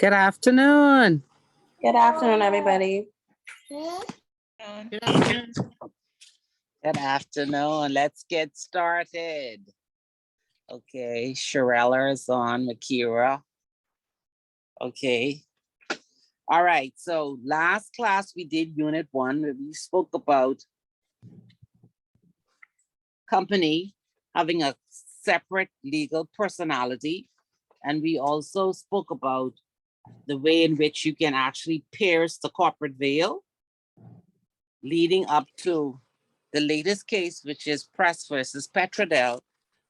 Good afternoon. Good afternoon, everybody. Good afternoon. Good afternoon. Let's get started. Okay, Sharella is on, Makira. Okay. All right, so last class we did unit 1 where we spoke about company having a separate legal personality. And we also spoke about the way in which you can actually pierce the corporate veil, leading up to the latest case, which is Press versus Petrodel,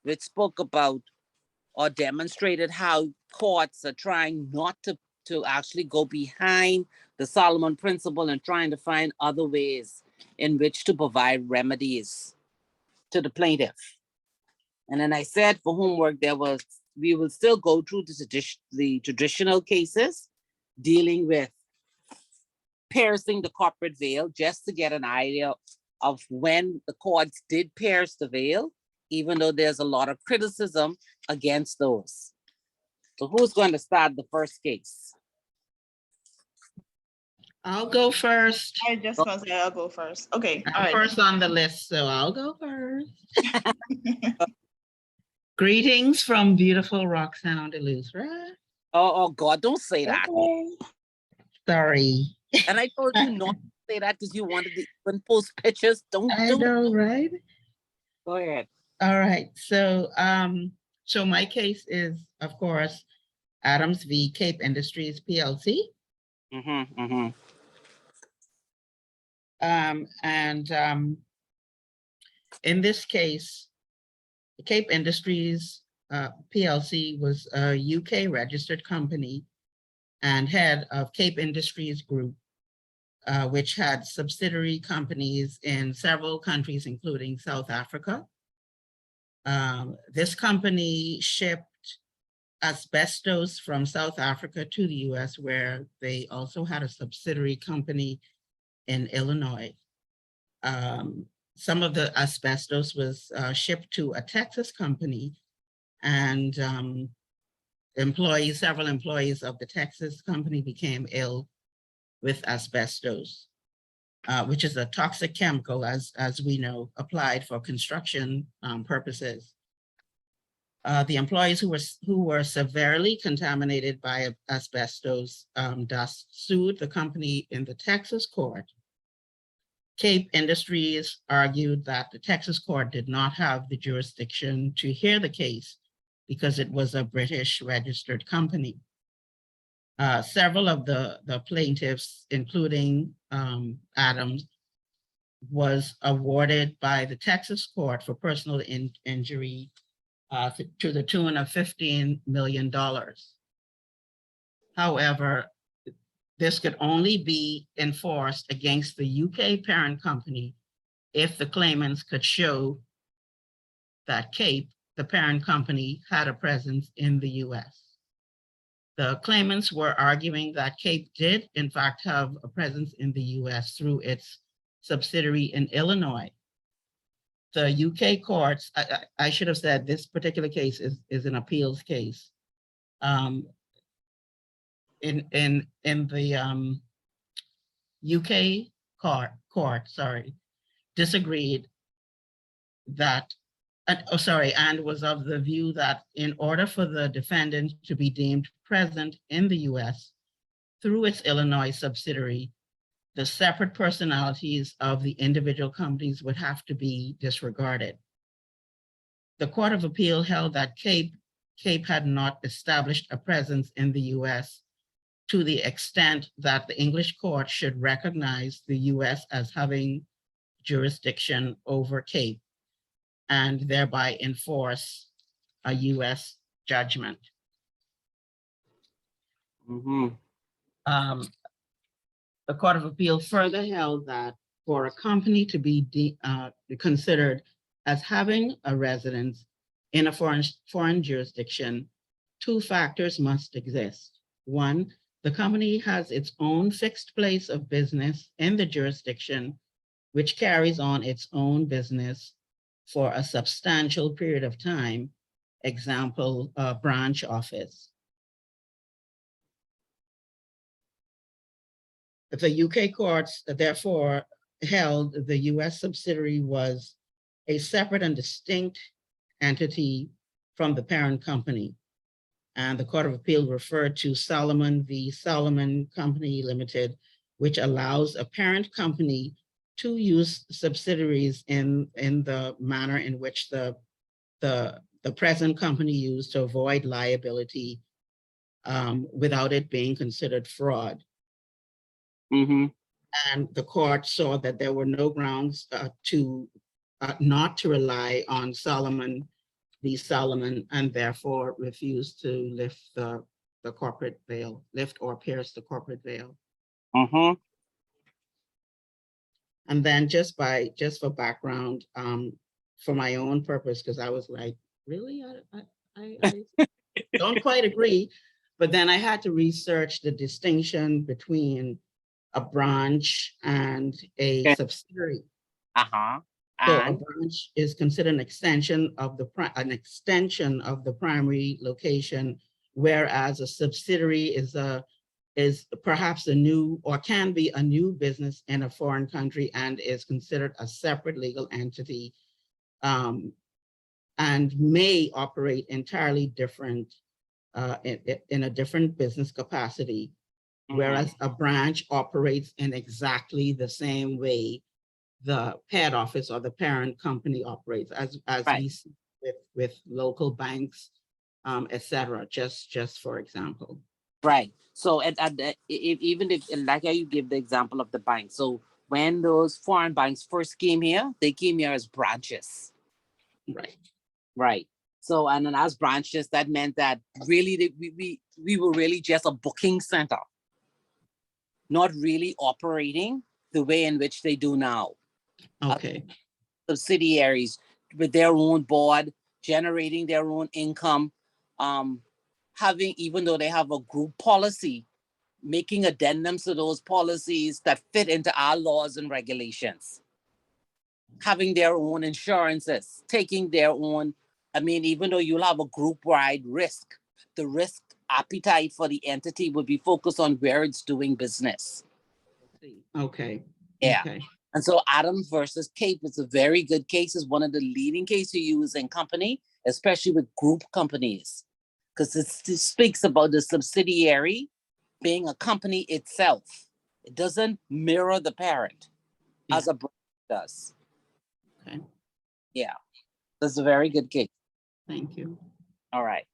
which spoke about or demonstrated how courts are trying not to actually go behind the Solomon principle and trying to find other ways in which to provide remedies to the plaintiff. And then I said for homework, we will still go through the traditional cases dealing with piercing the corporate veil, just to get an idea of when the courts did pierce the veil, even though there's a lot of criticism against those. So who's going to start the first case? I'll go first. I just gonna say I'll go first. Okay, all I'm right. first on the list, so I'll go first. Greetings from beautiful Roxanne, Duluth, right? Oh God, don't say that. Sorry. And I told you not to say that because you wanted to even post pictures. Don't I do know, that. right? Go ahead. All right. So my case is, of course, Adams v. Cape Industries PLC. In this case, Cape Industries PLC was a UK registered company and head of Cape Industries Group, which had subsidiary companies in several countries, including South Africa. This company shipped asbestos from South Africa to the US, where they also had a subsidiary company in Illinois. Some of the asbestos was shipped to a Texas company, and several employees of the Texas company became ill with asbestos, which is a toxic chemical, as we know, applied for construction purposes. The employees who were severely contaminated by asbestos dust sued the company in the Texas court. Cape Industries argued that the Texas court did not have the jurisdiction to hear the case because it was a British registered company. Several of the plaintiffs, including Adams, was awarded by the Texas court for personal injury to the tune of $15 million. However, this could only be enforced against the UK parent company if the claimants could show that Cape, the parent company, had a presence in the US. The claimants were arguing that Cape did, in fact, have a presence in the US through its subsidiary in Illinois. The UK courts, I should have said this particular case is an appeals case. In the UK court, disagreed that, and was of the view that in order for the defendant to be deemed present in the US through its Illinois subsidiary, the separate personalities of the individual companies would have to be disregarded. The Court of Appeal held that Cape had not established a presence in the US to the extent that the English court should recognize the US as having jurisdiction over Cape and thereby enforce a US judgment. The Court of Appeal further held that for a company to be considered as having a residence in a foreign jurisdiction, two factors must exist. One, the company has its own fixed place of business in the jurisdiction, which carries on its own business for a substantial period of time, example, a branch office. The UK courts therefore held the US subsidiary was a separate and distinct entity from the parent company. And the Court of Appeal referred to Solomon v. Solomon Company Limited, which allows a parent company to use subsidiaries in the manner in which the present company used to avoid liability without it being considered fraud. Mm-hmm. And the court saw that there were no grounds not to rely on Solomon v. Solomon, and therefore refused to lift the corporate veil, lift or pierce the corporate veil. Mm-hmm. And then just for background, for my own purpose, because I was like, really, I don't quite agree. But then I had to research the distinction between a branch and a Okay. subsidiary. Uh-huh. So a And branch is considered an extension of the primary location, whereas a subsidiary is perhaps a new or can be a new business in a foreign country and is considered a separate legal entity, and may operate entirely different in a different business capacity, whereas a branch operates in exactly the same way the head office or the parent company operates, as right. we see with local banks, et cetera, just for example. Right. So even if, like how you give the example of the bank. So when those foreign banks first came here, they came here as branches. Right. Right. So, and then as branches, that meant that really we were really just a booking center, not really operating the way in which they do now. Okay. Subsidiaries with their own board, generating their own income, having, even though they have a group policy, making addendums to those policies that fit into our laws and regulations, having their own insurances, taking their own, I mean, even though you'll have a group-wide risk, the risk appetite for the entity would be focused on where it's doing business. Okay. Yeah. Okay. And so Adams versus Cape is a very good case. It's one of the leading cases you use in company, especially with group companies, because it speaks about the subsidiary being a company itself. It doesn't mirror the parent as a brand does. Okay. Yeah, that's a very good case. Thank you. All right.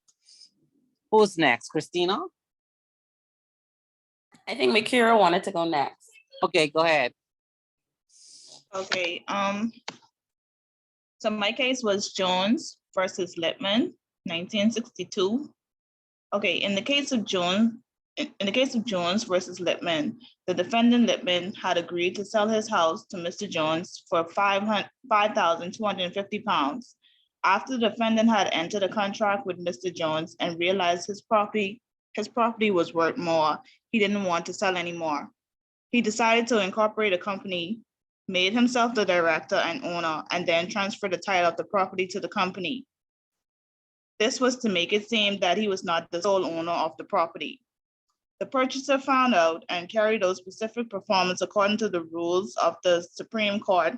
Who's next? Christina? I think Makira wanted to go next. Okay, go ahead. Okay, so my case was Jones versus Lippmann, 1962. Okay, in the case of Jones versus Lippmann, the defendant Lippmann had agreed to sell his house to Mr. Jones for £5,250. After the defendant had entered a contract with Mr. Jones and realized his property was worth more, he didn't want to sell anymore. He decided to incorporate a company, made himself the director and owner, and then transferred the title of the property to the company. This was to make it seem that he was not the sole owner of the property. The purchaser found out and carried out specific performance according to the rules of the Supreme Court,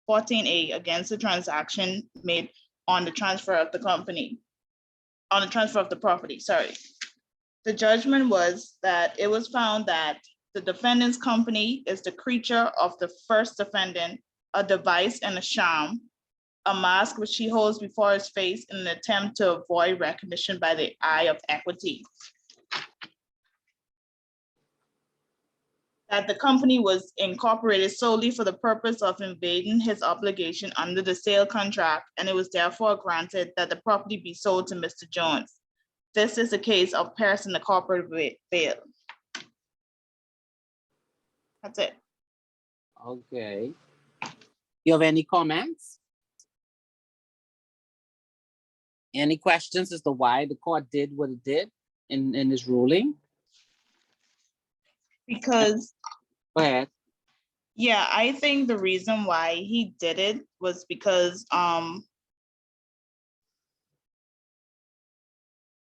14A, against the transaction made on the transfer of the property, sorry. The judgment was that it was found that the defendant's company is the creature of the first defendant, a device and a sham, a mask which he holds before his face in an attempt to avoid recognition by the eye of equity. That the company was incorporated solely for the purpose of evading his obligation under the sale contract, and it was therefore granted that the property be sold to Mr. Jones. This is a case of piercing the corporate veil. That's it. Okay. You have any comments? Any questions as to why the court did what it did in this ruling? Because, Go ahead. yeah, I think the reason why he did it was because,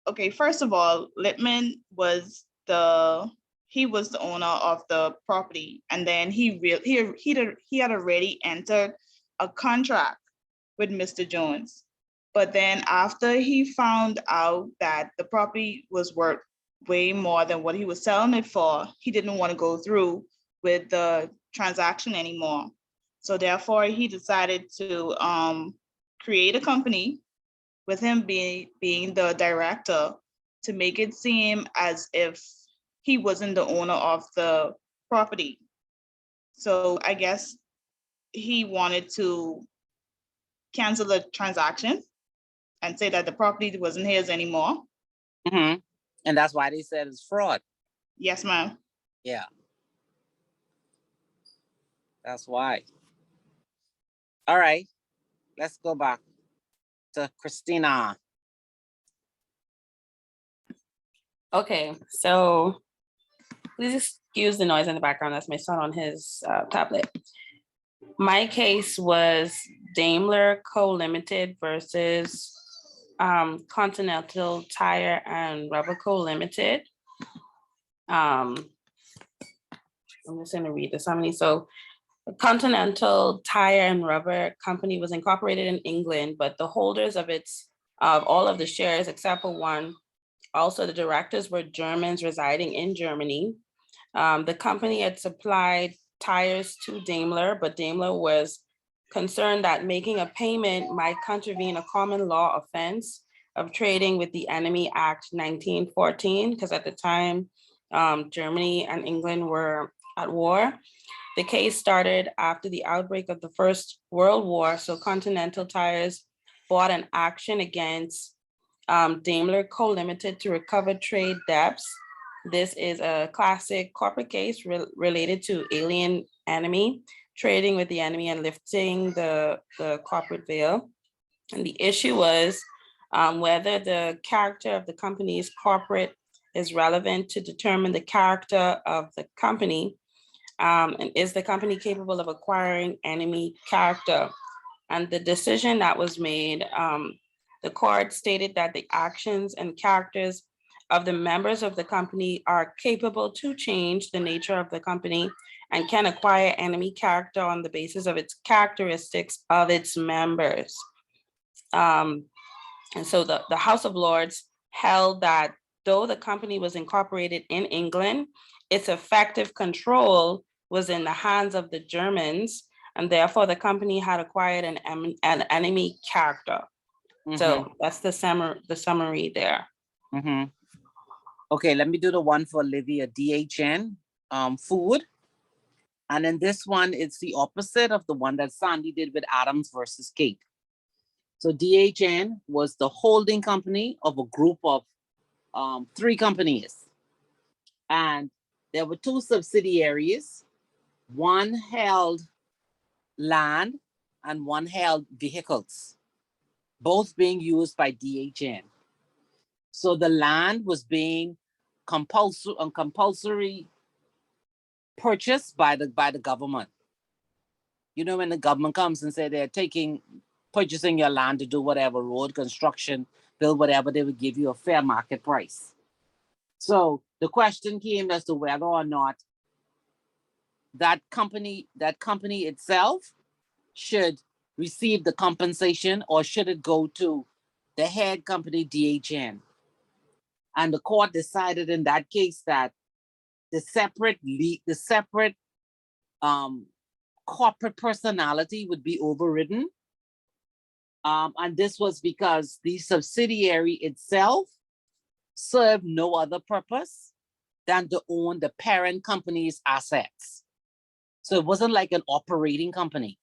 okay, first of all, Lippmann was he was the owner of the property, and then he had already entered a contract with Mr. Jones. But then after he found out that the property was worth way more than what he was selling it for, he didn't want to go through with the transaction anymore. So therefore, he decided to create a company with him being the director to make it seem as if he wasn't the owner of the property. So I guess he wanted to cancel the transaction and say that the property wasn't his anymore. Mm-hmm. And that's why they said it's fraud. Yes, ma'am. Yeah. That's why. All right. Let's go back to Christina. Okay, so please excuse the noise in the background. That's my son on his tablet. My case was Daimler Co. Limited versus Continental Tire and Rubber Co. Limited. I'm just going to read the summary. So Continental Tire and Rubber Company was incorporated in England, but the holders of all of the shares except for one, also the directors were Germans residing in Germany. The company had supplied tires to Daimler, but Daimler was concerned that making a payment might contravene a common law offense of trading with the Enemy Act 1914, because at the time, Germany and England were at war. The case started after the outbreak of the First World War, so Continental Tires bought an action against Daimler Co. Limited to recover trade debts. This is a classic corporate case related to alien enemy, trading with the enemy and lifting the corporate veil. And the issue was whether the character of the company's corporate is relevant to determine the character of the company. And is the company capable of acquiring enemy character? And the decision that was made, the court stated that the actions and characters of the members of the company are capable to change the nature of the company and can acquire enemy character on the basis of its characteristics of its members. And so the House of Lords held that though the company was incorporated in England, its effective control was in the hands of the Germans, and therefore the company had acquired an enemy character. Mm-hmm. So that's the summary there. Mm-hmm. Okay, let me do the one for Olivia. DHN, food. And then this one, it's the opposite of the one that Sandy did with Adams versus Cape. So DHN was the holding company of a group of 3 companies. And there were 2 subsidiaries. One held land and one held vehicles, both being used by DHN. So the land was being compulsory purchased by the government. You know, when the government comes and say they're purchasing your land to do whatever, road construction, build whatever, they would give you a fair market price. So the question came as to whether or not that company itself should receive the compensation, or should it go to the head company, DHN. And the court decided in that case that the separate corporate personality would be overridden. And this was because the subsidiary itself served no other purpose than to own the parent company's assets. So it wasn't like an operating company.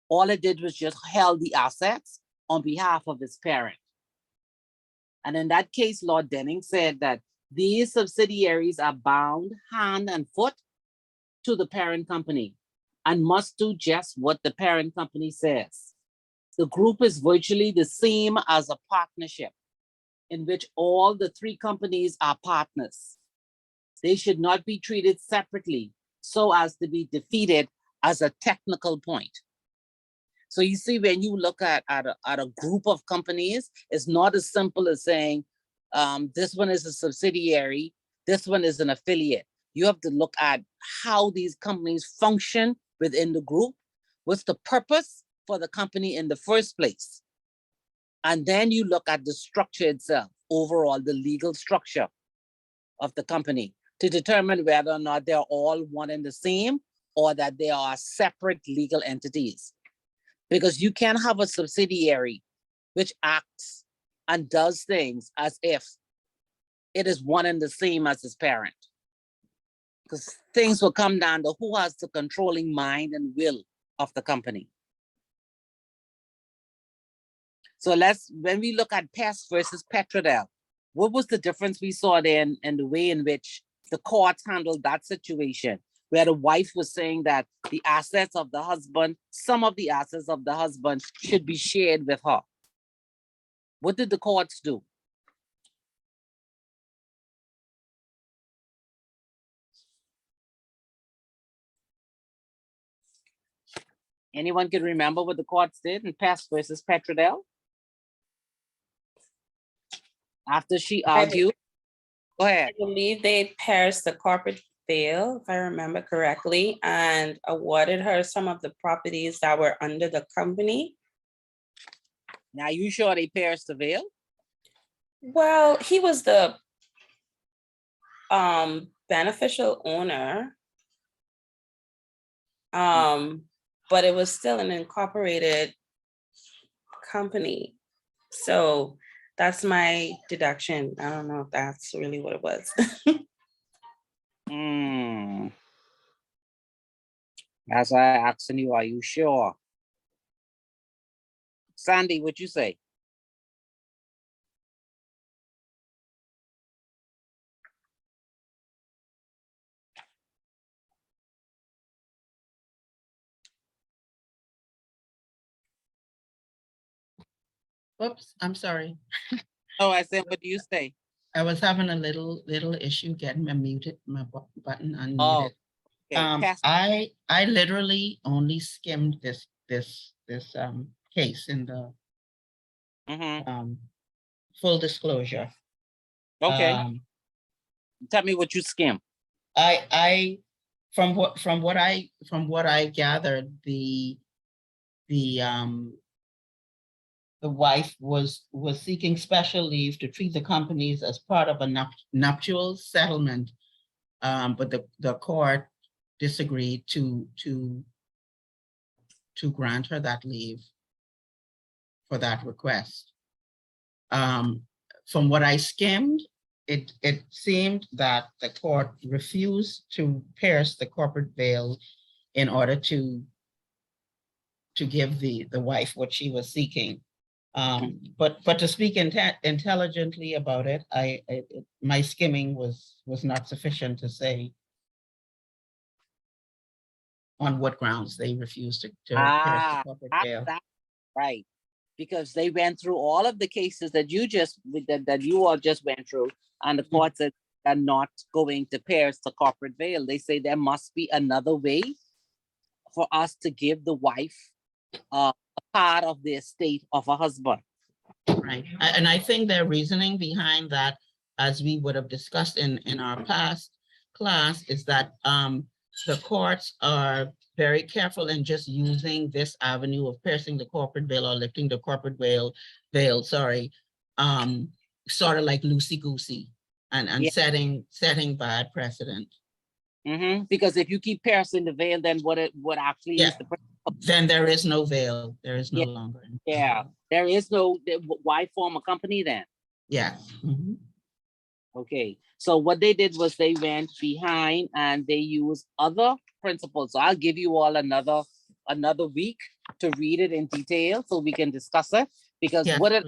All it did was just held the assets on behalf of its parent. And in that case, Lord Denning said that these subsidiaries are bound hand and foot to the parent company and must do just what the parent company says. The group is virtually the same as a partnership in which all the 3 companies are partners. They should not be treated separately so as to be defeated as a technical point. So you see, when you look at a group of companies, it's not as simple as saying, this one is a subsidiary This one is an affiliate. You have to look at how these companies function within the group. What's the purpose for the company in the first place? And then you look at the structure itself, overall, the legal structure of the company to determine whether or not they're all one and the same or that they are separate legal entities. Because you can have a subsidiary which acts and does things as if it is one and the same as its parent. Because things will come down to who has the controlling mind and will of the company. So when we look at Pest versus Petrodel, what was the difference we saw there in the way in which the courts handled that situation, where the wife was saying that the assets of the husband, some of the assets of the husband should be shared with her? What did the courts do? Anyone can remember what the courts did in Pest versus Petrodel? After she argued, go ahead. I believe they pierced the corporate veil, if I remember correctly, and awarded her some of the properties that were under the company. Now, you sure they pierced the veil? Well, he was the beneficial owner. But it was still an incorporated company. So that's my deduction. I don't know if that's really what it was. That's why I asking you, are you sure? Sandy, what you say? Oops, I'm sorry. Oh, I said, what do you say? I was having a little issue getting my button unmuted. Oh, okay. I literally only skimmed this case in the full disclosure. Okay. Tell me what you skim. From what I gathered, the wife was seeking special leave to treat the companies as part of a nuptial settlement, but the court disagreed to grant her that leave for that request. From what I skimmed, it seemed that the court refused to pierce the corporate veil in order to give the wife what she was seeking. But to speak intelligently about it, my skimming was not sufficient to say on what grounds they refused to pierce the corporate veil. Right, because they went through all of the cases that you all just went through, and the court said they're not going to pierce the corporate veil. They say there must be another way for us to give the wife a part of the estate of a husband. Right, and I think their reasoning behind that, as we would have discussed in our past class, is that the courts are very careful in just using this avenue of piercing the corporate veil or lifting the corporate veil, sort of like loosey-goosey and setting bad precedent. Because if you keep piercing the veil, then what actually is the then there is no veil. There is no longer. Yeah, there is no. Why form a company then? Yeah. Okay, so what they did was they went behind and they used other principles. So I'll give you all another week to read it in detail so we can discuss it, because what it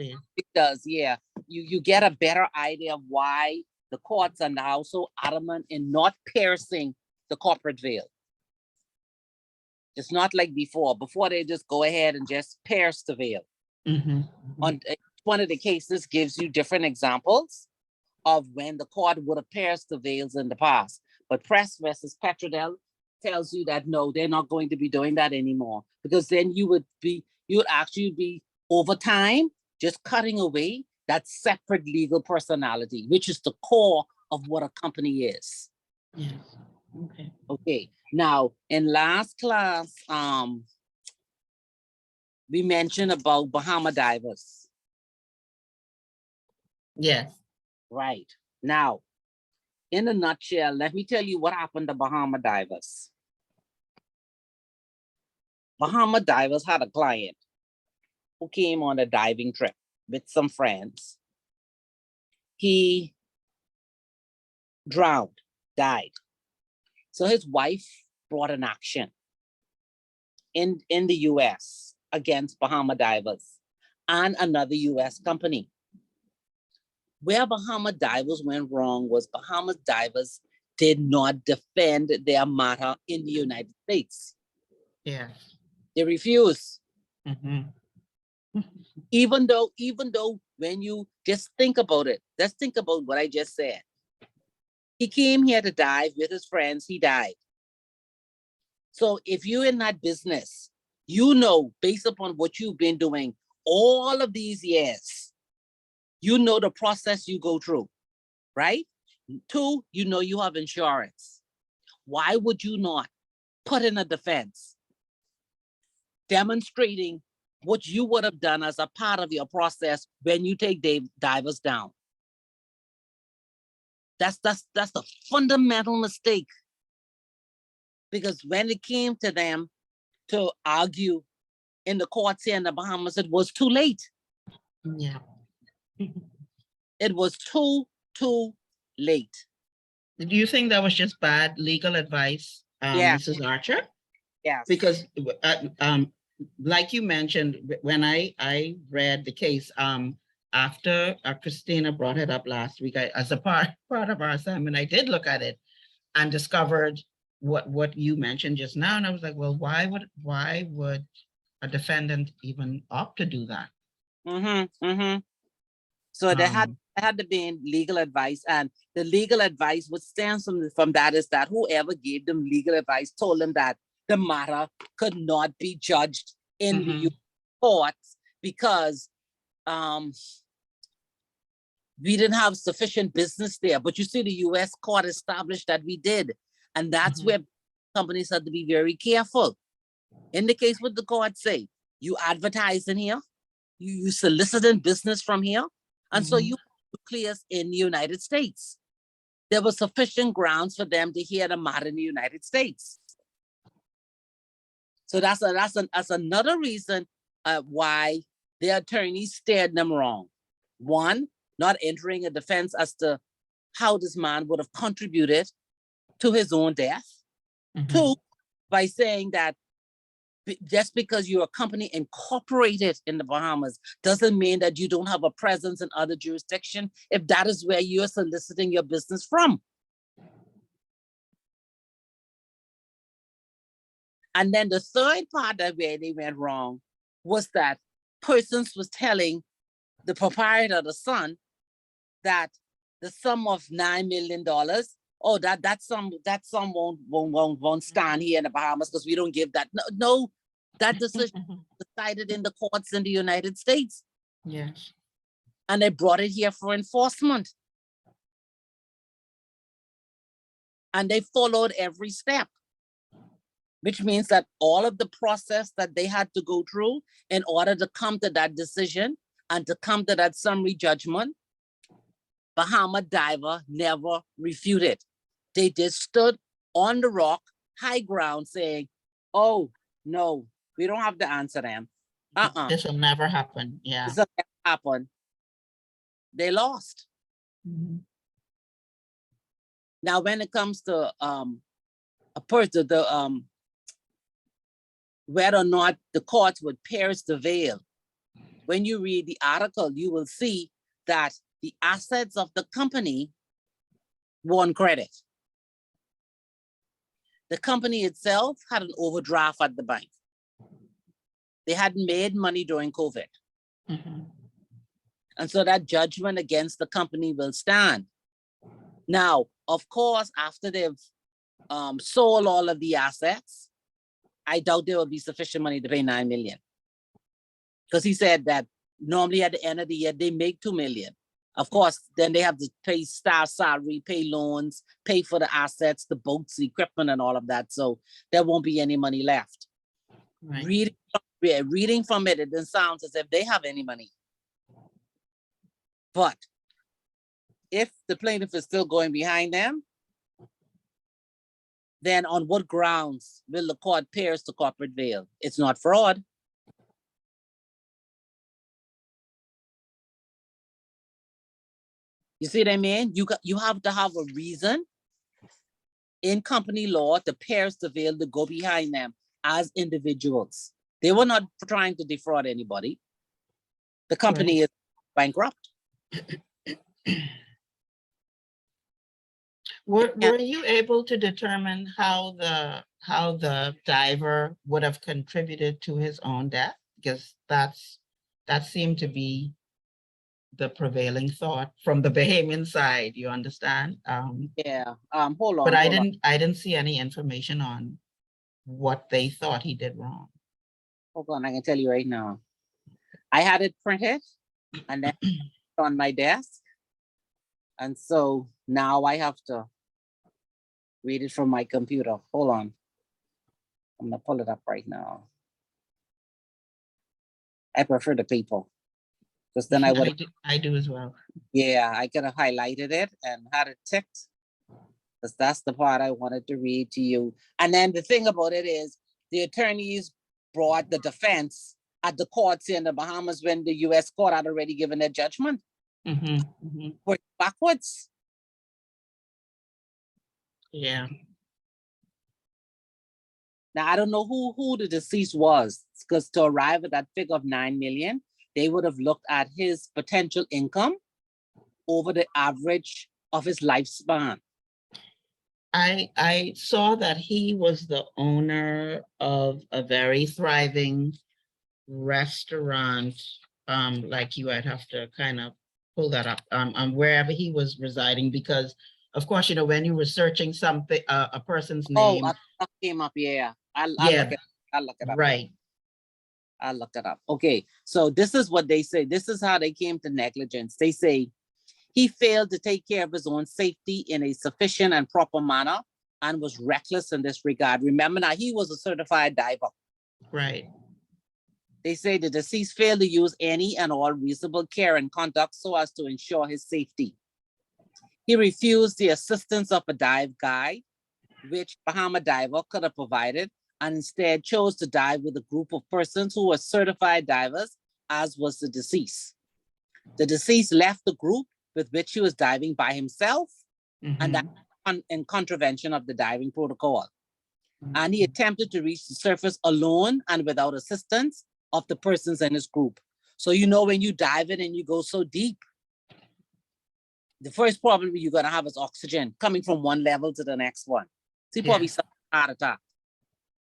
does, you get a better idea of why the courts are now so adamant in not piercing the corporate veil. It's not like before. Before they just go ahead and just pierce the veil. On one of the cases gives you different examples of when the court would have pierced the veils in the past. But Press versus Petrodel tells you that no, they're not going to be doing that anymore, because then you would actually be over time just cutting away that separate legal personality, which is the core of what a company is. Yes. Okay. Okay, now in last class, we mentioned about Bahama Divers, Yes. right? Now, in a nutshell, let me tell you what happened to Bahama Divers. Bahama Divers had a client who came on a diving trip with some friends. He drowned, died. So his wife brought an action in the US against Bahama Divers and another US company. Where Bahama Divers went wrong was Bahama Divers did not defend their matter in the United States. Yes. They refused. Mhm. Even though when you just think about it, let's think about what I just said. He came here to dive with his friends, he died. So if you're in that business, you know, based upon what you've been doing all of these years, you know the process you go through, right? 2, you know you have insurance. Why would you not put in a defense demonstrating what you would have done as a part of your process when you take divers down? That's the fundamental mistake. Because when it came to them to argue in the courts here in the Bahamas, it was too late. Yeah. It was too late. Do you think that was just bad legal advice, Yeah. Mrs. Archer? Yes. Because, like you mentioned, when I read the case, after Christina brought it up last week, as a part of our assignment, I did look at it and discovered what you mentioned just now, and I was like, well, why would a defendant even opt to do that? So there had to be legal advice, and the legal advice what stands from that is that whoever gave them legal advice told them that the matter could not be judged in the US courts because we didn't have sufficient business there. But you see, the US court established that we did, and that's where companies had to be very careful. In the case what the court say, you advertise in here, you soliciting business from here, and so you clears in the United States. There was sufficient grounds for them to hear the matter in the United States. So that's another reason why the attorneys steered them wrong. 1, not entering a defense as to how this man would have contributed to his own death. 2, by saying that just because you're a company incorporated in the Bahamas doesn't mean that you don't have a presence in other jurisdictions if that is where you're soliciting your business from. And then the third part of where they went wrong was that persons was telling the proprietor, the son, that the sum of $9 million, oh, that sum won't stand here in the Bahamas because we don't give that. No, that decision was decided in the courts in the United States. Yes. And they brought it here for enforcement. And they followed every step, which means that all of the process that they had to go through in order to come to that decision and to come to that summary judgment, Bahama Diver never refuted. They just stood on the rock, high ground, saying, oh, no, we don't have to answer them. This will never happen. Yeah. This will never happen. They lost. Now, when it comes to a person, whether or not the courts would pierce the veil, when you read the article, you will see that the assets of the company won credit. The company itself had an overdraft at the bank. They hadn't made money during COVID. And so that judgment against the company will stand. Now, of course, after they've sold all of the assets, I doubt there will be sufficient money to pay $9 million. Because he said that normally at the end of the year, they make $2 million. Of course, then they have to pay staff salary, pay loans, pay for the assets, the boats, the equipment, and all of that. So there won't be any money left. Right. Reading from it, it then sounds as if they have any money. But if the plaintiff is still going behind them, then on what grounds will the court pierce the corporate veil? It's not fraud. You see what I mean? You have to have a reason in company law to pierce the veil to go behind them as individuals. They were not trying to defraud anybody. The company is bankrupt. Were you able to determine how the diver would have contributed to his own death? Because that seemed to be the prevailing thought from the Bahamian side, you understand? Yeah. Hold on. But hold on. I didn't see any information on what they thought he did wrong. Hold on, I can tell you right now. I had it printed and then on my desk. And so now I have to read it from my computer. Hold on. I'm gonna pull it up right now. I prefer the paper. Because then I would, I do as well. yeah, I could have highlighted it and had it ticked. Because that's the part I wanted to read to you. And then the thing about it is the attorneys brought the defense at the courts in the Bahamas when the US court had already given their judgment. Work backwards. Yeah. Now, I don't know who the deceased was, because to arrive at that figure of 9 million, they would have looked at his potential income over the average of his lifespan. I saw that he was the owner of a very thriving restaurant. Like you, I'd have to kind of pull that up, wherever he was residing, because of course, you know, when you're researching something, a person's name. Oh, that came up, yeah. I'll look it up. Right. I'll look it up. Okay, so this is what they say. This is how they came to negligence. They say he failed to take care of his own safety in a sufficient and proper manner and was reckless in this regard. Remember now, he was a certified diver. Right. They say the deceased failed to use any and all reasonable care and conduct so as to ensure his safety. He refused the assistance of a dive guide, which Bahama Diver could have provided, and instead chose to dive with a group of persons who were certified divers, as was the deceased. The deceased left the group with which he was diving by himself, and that in contravention of the diving protocol. And he attempted to reach the surface alone and without assistance of the persons in his group. So you know when you dive in and you go so deep, the first problem you're gonna have is oxygen coming from one level to the next one. So he probably suffered a heart attack.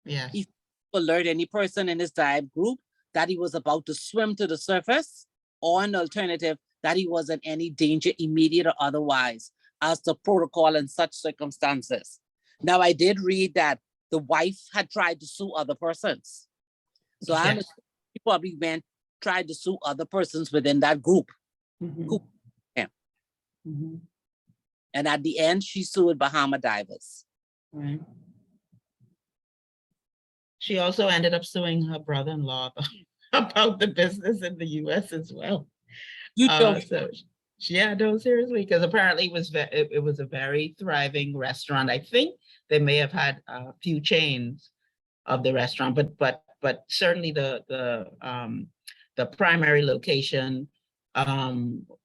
Yeah. He alert any person in his dive group that he was about to swim to the surface, or an alternative that he was in any danger, immediate or otherwise, as the protocol in such circumstances. Now, I did read that the wife had tried to sue other persons. So I understand he probably tried to sue other persons within that group. And at the end, she sued Bahama Divers. Right. She also ended up suing her brother-in-law about the business in the US as well. So yeah, no, seriously, because apparently it was a very thriving restaurant. I think they may have had a few chains of the restaurant, but certainly the primary location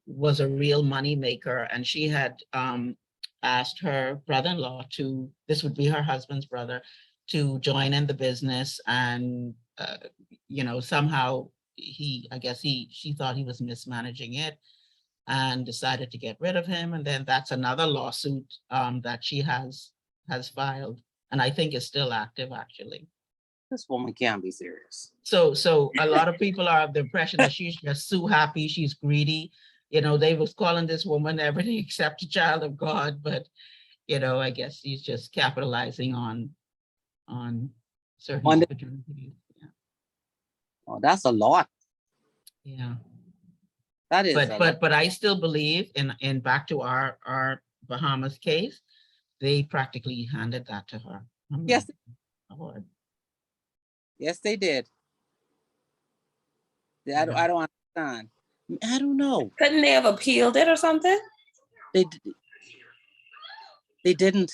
was a real money maker, and she had asked her brother-in-law this would be her husband's brother, to join in the business, and you know, somehow she thought he was mismanaging it and decided to get rid of him. And then that's another lawsuit that she has filed, and I think is still active, actually. This woman can't be serious. So a lot of people are of the impression that she's just so happy, she's greedy. You know, they was calling this woman everything except a child of God, but you know, I guess she's just capitalizing on certain opportunities. Yeah. Oh, that's a lot. Yeah. That is a lot. But I still believe in back to our Bahamas case, they practically handed that to her. I'm Yes, like, Lord. yes, they did. I don't, Yeah. I don't understand. I don't know. Couldn't they have appealed it or something? They they didn't.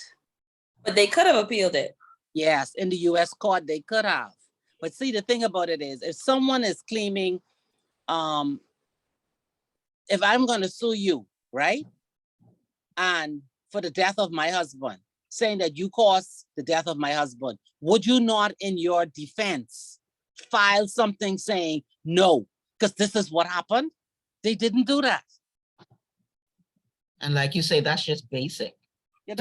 But they could have appealed it. Yes, in the U.S. court they could have. But see, the thing about it is, if someone is claiming, if I'm going to sue you, right, and for the death of my husband, saying that you caused the death of my husband, would you not, in your defense, file something saying no, because this is what happened? They didn't do that. And like you say, that's just basic. Yeah,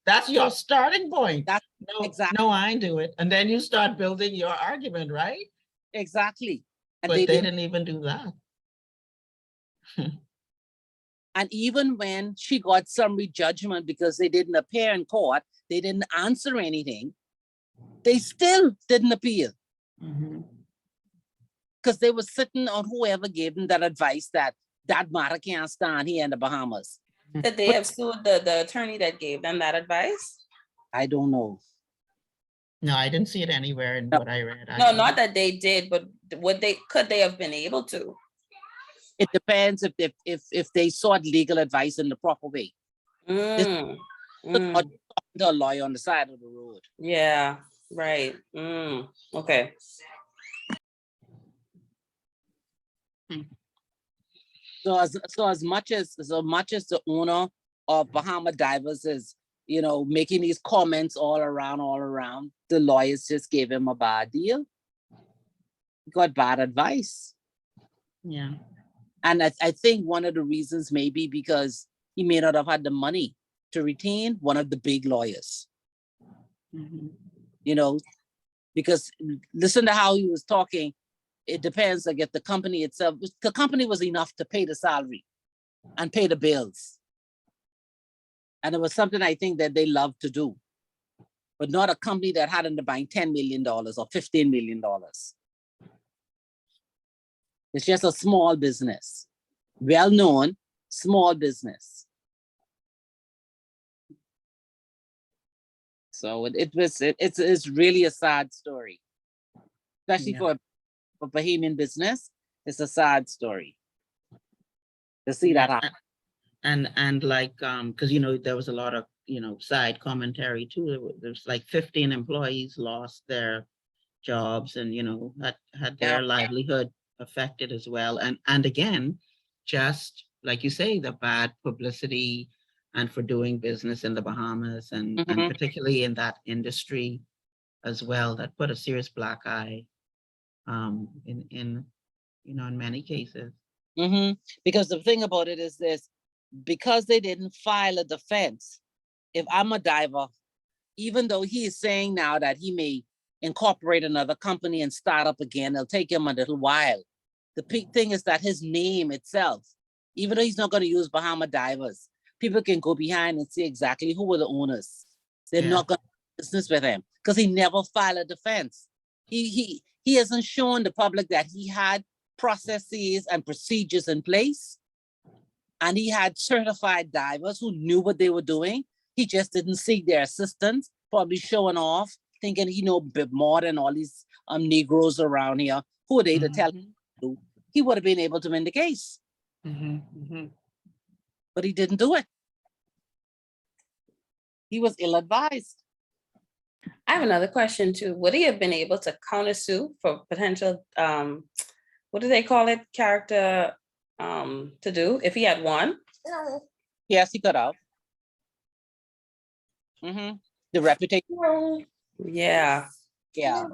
That's your starting point. That's No, exactly. no, I do it. And then you start building your argument, right? Exactly. And But they they didn't. didn't even do that. And even when she got summary judgment because they didn't appear in court, they didn't answer anything, they still didn't appeal because they were sitting on whoever gave them that advice that that matter can't stand here in the Bahamas. That they have sued the attorney that gave them that advice? I don't know. No, I didn't see it anywhere in No. what I read. No, not that they did, but could they have been able to? It depends if they sought legal advice in the proper way. Mm, Or mm, talking to a lawyer on the side of the road. yeah, right. Okay. So as much as the owner of Bahama Divers is, making these comments all around, the lawyers just gave him a bad deal. He got bad advice. Yeah. And I think one of the reasons may be because he may not have had the money to retain one of the big lawyers. Because listen to how he was talking. It depends, like if the company itself, the company was enough to pay the salary and pay the bills. And it was something I think that they love to do, but not a company that had in the bank $10 million or $15 million. It's just a small business, well-known small business. So it's really a sad story, especially for Bahamian business. It's a sad story to see that happen. And like, because, there was a lot of, side commentary too. There's like 15 employees lost their jobs and, had their livelihood affected as well. And again, just like you say, the bad publicity and for doing business in the Bahamas and particularly in that industry as well, that put a serious black eye in many cases. Because the thing about it is this, because they didn't file a defense, if I'm a diver, even though he is saying now that he may incorporate another company and start up again, it'll take him a little while. The big thing is that his name itself, even though he's not going to use Bahama Divers, people can go behind and see exactly who were the owners. They're not going to do business with him because he never filed a defense. He hasn't shown the public that he had processes and procedures in place, and he had certified divers who knew what they were doing. He just didn't seek their assistance, probably showing off, thinking he know a bit more than all these Negroes around here. Who are they to tell him to do? He would have been able to win the case. But he didn't do it. He was ill-advised. I have another question too. Would he have been able to countersue for potential, what do they call it, character to do if he had won? Yes, he could have. The reputation. Yeah. Yeah.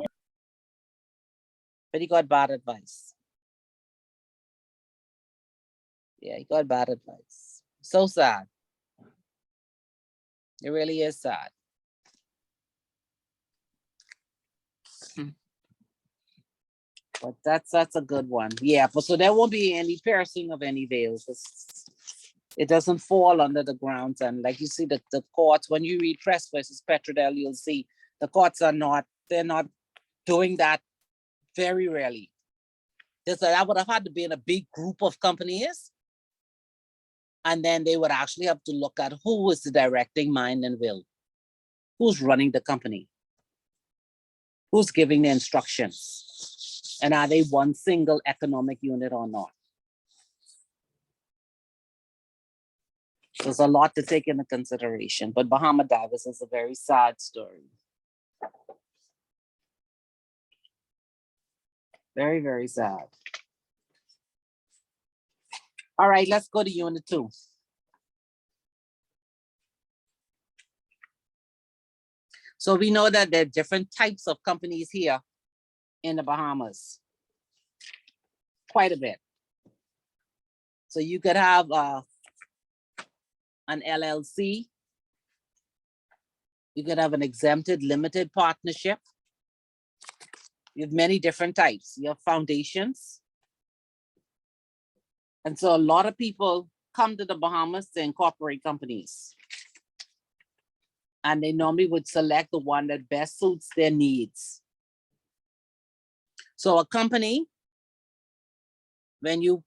But he got bad advice. Yeah, he got bad advice. So sad. It really is sad. But that's a good one. Yeah, but so there won't be any piercing of any veils. It doesn't fall under the grounds. And like you see the courts, when you read Press versus Petrodel, you'll see the courts they're not doing that very rarely. That would have had to be in a big group of companies. And then they would actually have to look at who is the directing mind and will. Who's running the company? Who's giving the instructions? And are they one single economic unit or not? There's a lot to take into consideration, but Bahama Divers is a very sad story. Very, very sad. All right, let's go to unit 2. So we know that there are different types of companies here in the Bahamas. Quite a bit. So you could have an LLC. You could have an exempted limited partnership. You have many different types. You have foundations. And so a lot of people come to the Bahamas to incorporate companies. And they normally would select the one that best suits their needs. So a company, when you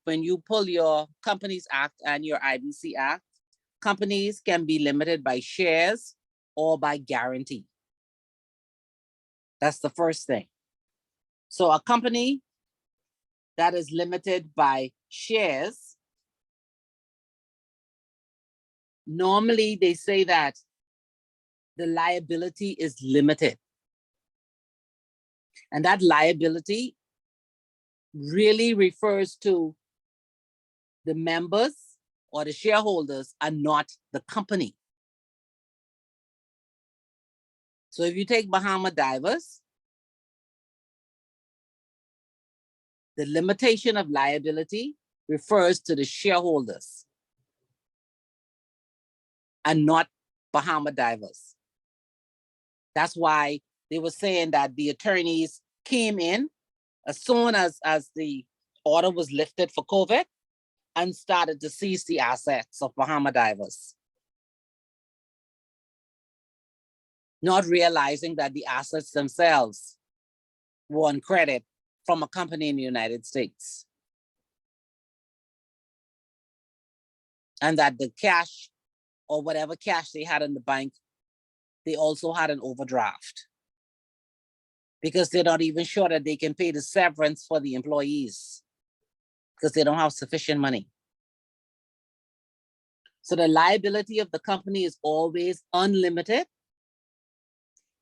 pull your Companies Act and your IBC Act, companies can be limited by shares or by guarantee. That's the first thing. So a company that is limited by shares, normally they say that the liability is limited. And that liability really refers to the members or the shareholders and not the company. So if you take Bahama Divers, the limitation of liability refers to the shareholders and not Bahama Divers. That's why they were saying that the attorneys came in as soon as the order was lifted for COVID and started to seize the assets of Bahama Divers, not realizing that the assets themselves were on credit from a company in the United States. And that the cash or whatever cash they had in the bank, they also had an overdraft because they're not even sure that they can pay the severance for the employees because they don't have sufficient money. So the liability of the company is always unlimited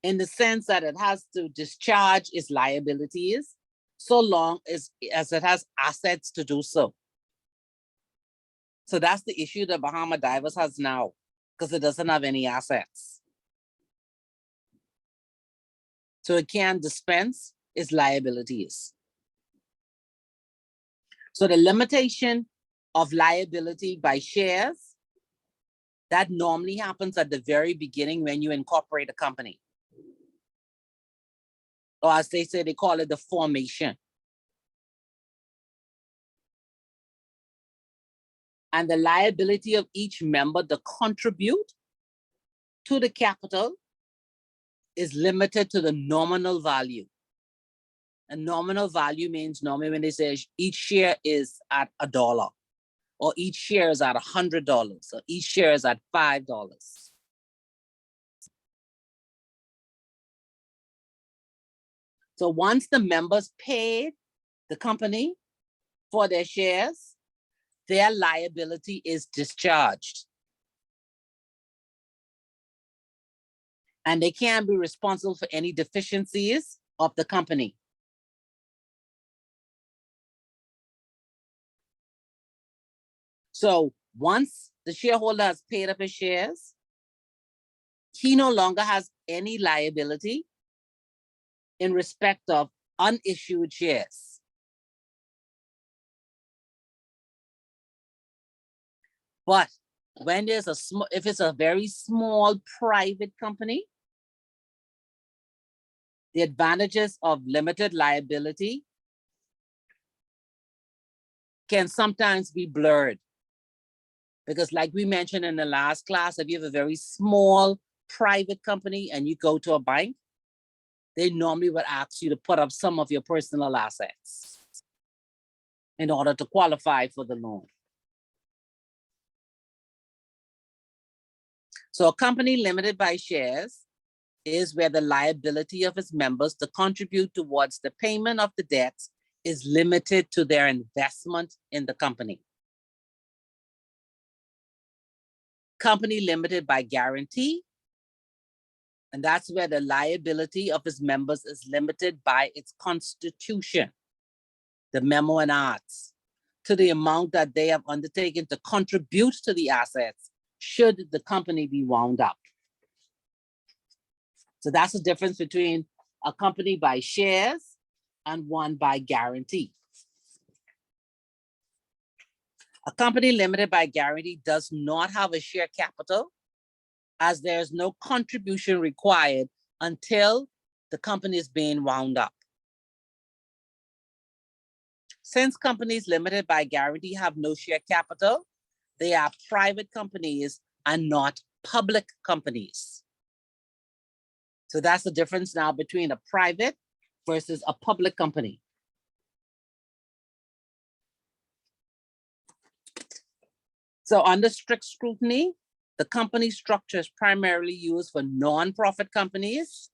in the sense that it has to discharge its liabilities so long as it has assets to do so. So that's the issue that Bahama Divers has now, because it doesn't have any assets. So it can dispense its liabilities. So the limitation of liability by shares, that normally happens at the very beginning when you incorporate a company. Or as they say, they call it the formation. And the liability of each member to contribute to the capital is limited to the nominal value. And nominal value means normally when they say each share is at $1, or each share is at $100, or each share is at $5. So once the members paid the company for their shares, their liability is discharged. And they can't be responsible for any deficiencies of the company. So once the shareholder has paid up his shares, he no longer has any liability in respect of unissued shares. But when there's if it's a very small private company, the advantages of limited liability can sometimes be blurred. Because like we mentioned in the last class, if you have a very small private company and you go to a bank, they normally would ask you to put up some of your personal assets. in order to qualify for the loan. So a company limited by shares is where the liability of its members to contribute towards the payment of the debts is limited to their investment in the company. Company limited by guarantee, and that's where the liability of its members is limited by its constitution, the memo and arts, to the amount that they have undertaken to contribute to the assets should the company be wound up. So that's the difference between a company by shares and one by guarantee. A company limited by guarantee does not have a share capital, as there is no contribution required until the company is being wound up. Since companies limited by guarantee have no share capital, they are private companies and not public companies. So that's the difference now between a private versus a public company. So under strict scrutiny, the company structure is primarily used for nonprofit companies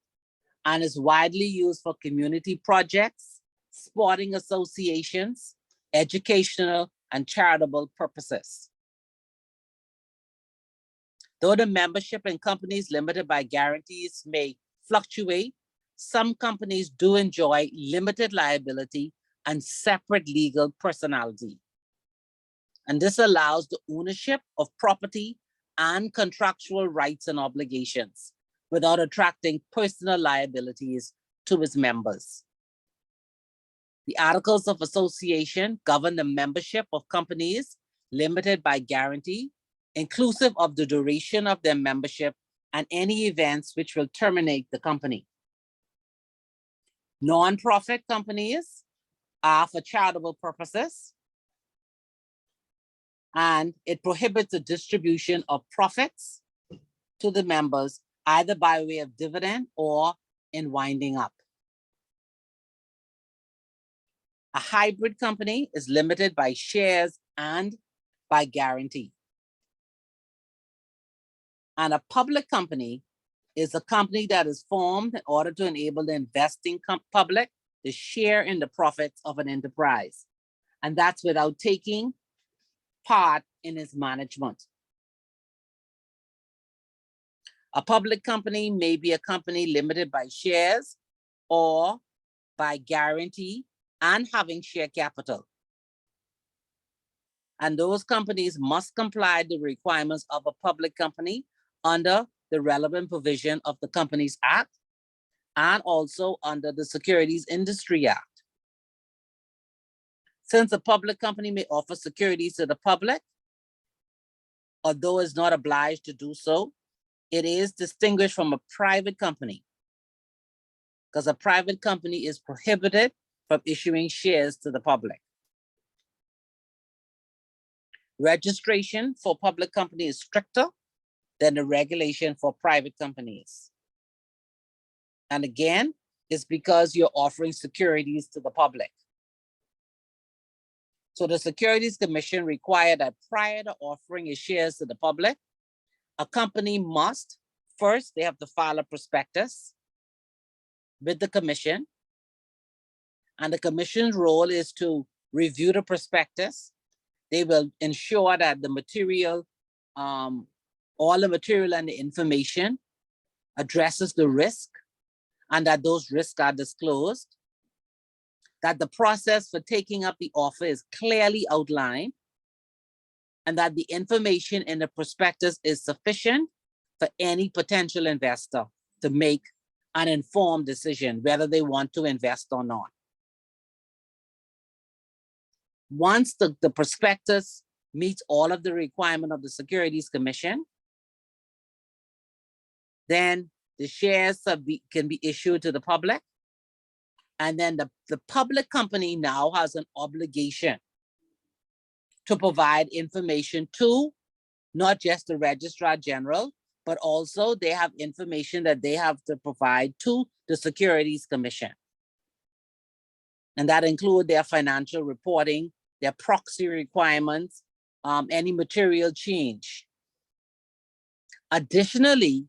and is widely used for community projects, sporting associations, educational and charitable purposes. Though the membership in companies limited by guarantees may fluctuate, some companies do enjoy limited liability and separate legal personality. And this allows the ownership of property and contractual rights and obligations without attracting personal liabilities to its members. The Articles of Association govern the membership of companies limited by guarantee, inclusive of the duration of their membership and any events which will terminate the company. Non-profit companies are for charitable purposes, and it prohibits the distribution of profits to the members either by way of dividend or in winding up. A hybrid company is limited by shares and by guarantee. And a public company is a company that is formed in order to enable the investing public to share in the profits of an enterprise. And that's without taking part in its management. A public company may be a company limited by shares or by guarantee and having share capital. And those companies must comply with the requirements of a public company under the relevant provision of the Companies Act and also under the Securities Industry Act. Since a public company may offer securities to the public, although it's not obliged to do so, it is distinguished from a private company because a private company is prohibited from issuing shares to the public. Registration for public company is stricter than the regulation for private companies. And again, it's because you're offering securities to the public. So the Securities Commission required that prior to offering its shares to the public, a company must, first, they have to file a prospectus with the commission. And the commission's role is to review the prospectus. They will ensure that the material, all the material and the information addresses the risk and that those risks are disclosed, that the process for taking up the offer is clearly outlined, and that the information in the prospectus is sufficient for any potential investor to make an informed decision whether they want to invest or not. Once the prospectus meets all of the requirements of the Securities Commission, then the shares can be issued to the public. And then the public company now has an obligation to provide information to not just the Registrar General, but also they have information that they have to provide to the Securities Commission. And that includes their financial reporting their proxy requirements, any material change. Additionally,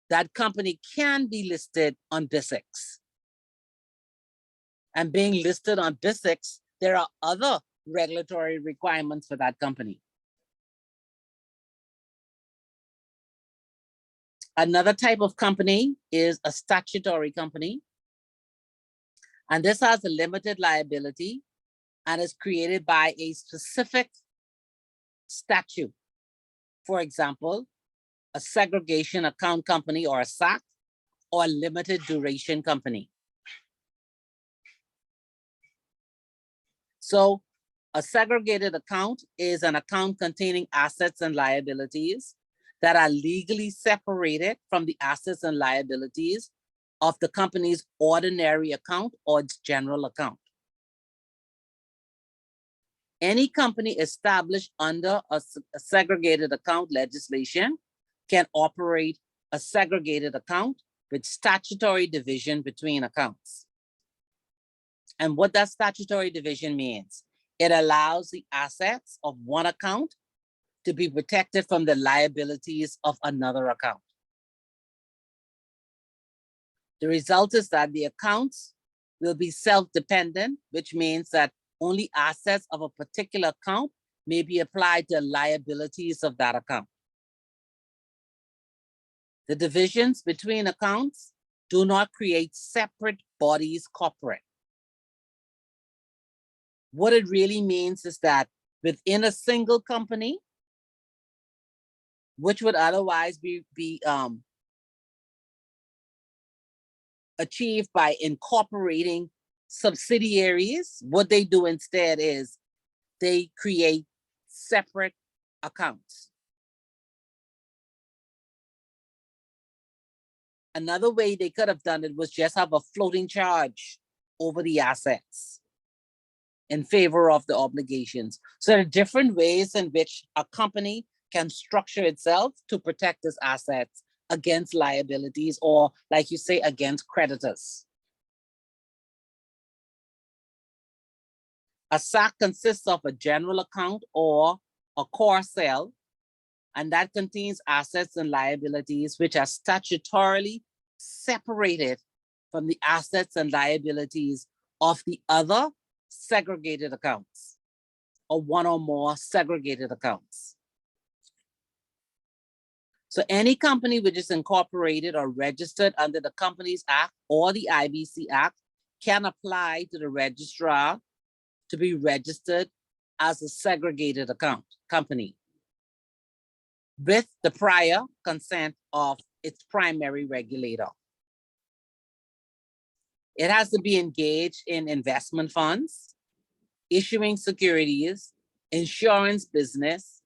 that company can be listed on BISX. And being listed on BISX, there are other regulatory requirements for that company. Another type of company is a statutory company. And this has a limited liability and is created by a specific statute. For example, a segregation account company or a SAC, or a limited duration company. So a segregated account is an account containing assets and liabilities that are legally separated from the assets and liabilities of the company's ordinary account or its general account. Any company established under a segregated account legislation can operate a segregated account with statutory division between accounts. And what that statutory division means, it allows the assets of one account to be protected from the liabilities of another account. The result is that the accounts will be self-dependent, which means that only assets of a particular account may be applied to liabilities of that account. The divisions between accounts do not create separate bodies corporate. What it really means is that within a single company, which would otherwise be achieved by incorporating subsidiaries, what they do instead is they create separate accounts. Another way they could have done it was just have a floating charge over the assets in favor of the obligations. So there are different ways in which a company can structure itself to protect its assets against liabilities, or like you say, against creditors. A SAC consists of a general account or a core cell, and that contains assets and liabilities which are statutorily separated from the assets and liabilities of the other segregated accounts, or one or more segregated accounts. So any company which is incorporated or registered under the Companies Act or the IBC Act can apply to the registrar to be registered as a segregated account company with the prior consent of its primary regulator. It has to be engaged in investment funds, issuing securities, insurance business,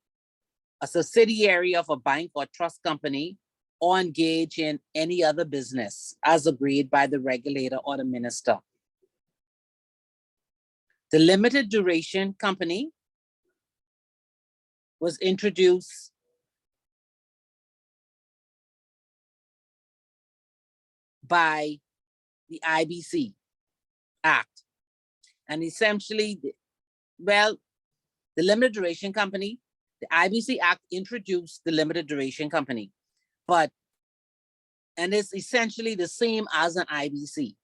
a subsidiary of a bank or trust company, or engage in any other business as agreed by the regulator or the minister. The limited duration company was introduced by the IBC Act. And essentially, well, the limited duration company, the IBC Act introduced the limited duration company, and it's essentially the same as an IBC.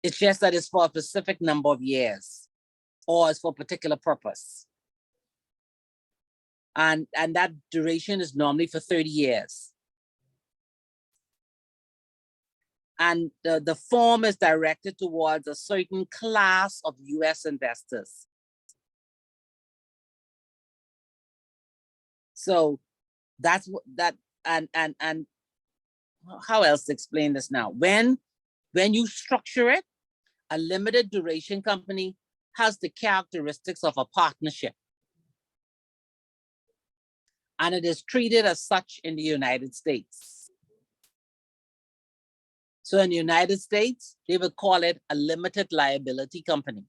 It's just that it's for a specific number of years, or it's for a particular purpose. And that duration is normally for 30 years. And the form is directed towards a certain class of US investors. So that's what that, and how else to explain this now? When you structure it, a limited duration company has the characteristics of a partnership. And it is treated as such in the United States. So in the United States, they would call it a limited liability company.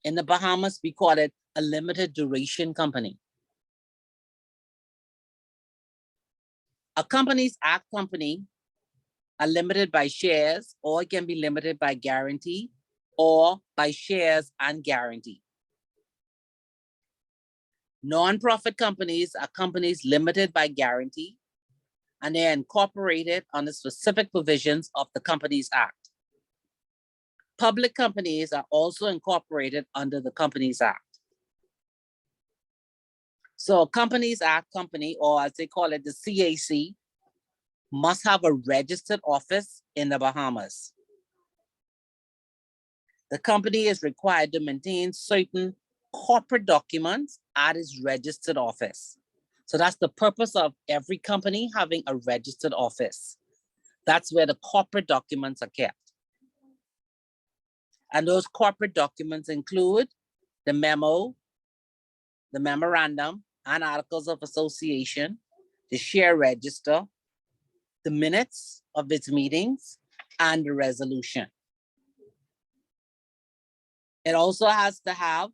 In the Bahamas, we call it a limited duration company. A Companies Act company are limited by shares, or it can be limited by guarantee, or by shares and guarantee. Non-profit companies are companies limited by guarantee, and they're incorporated under specific provisions of the Companies Act. Public companies are also incorporated under the Companies Act. So a Companies Act company, or as they call it, the CAC, must have a registered office in the Bahamas. The company is required to maintain certain corporate documents at its registered office. So that's the purpose of every company having a registered office. That's where the corporate documents are kept. And those corporate documents include the memo, the memorandum, and articles of association, the share register, the minutes of its meetings, and the resolution. It also has to have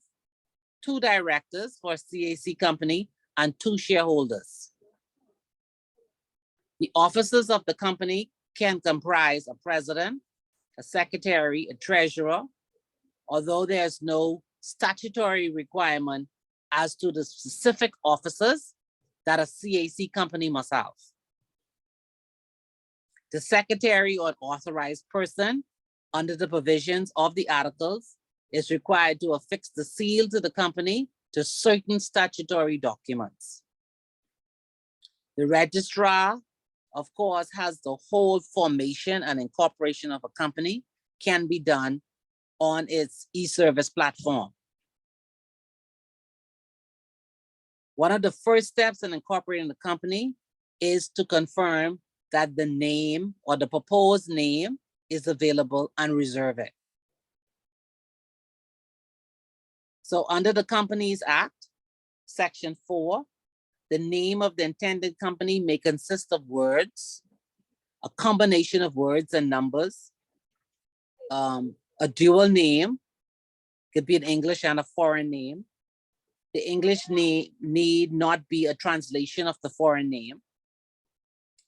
2 directors for a CAC company and 2 shareholders. The officers of the company can comprise a president, a secretary, a treasurer, although there's no statutory requirement as to the specific officers that a CAC company must have. The secretary or authorized person under the provisions of the articles is required to affix the seal to the company to certain statutory documents. The registrar, of course, has the whole formation and incorporation of a company can be done on its e-service platform. One of the first steps in incorporating the company is to confirm that the name or the proposed name is available and reserve it. So under the Companies Act, Section 4, the name of the intended company may consist of words, a combination of words and numbers, a dual name, could be an English and a foreign name. The English name need not be a translation of the foreign name.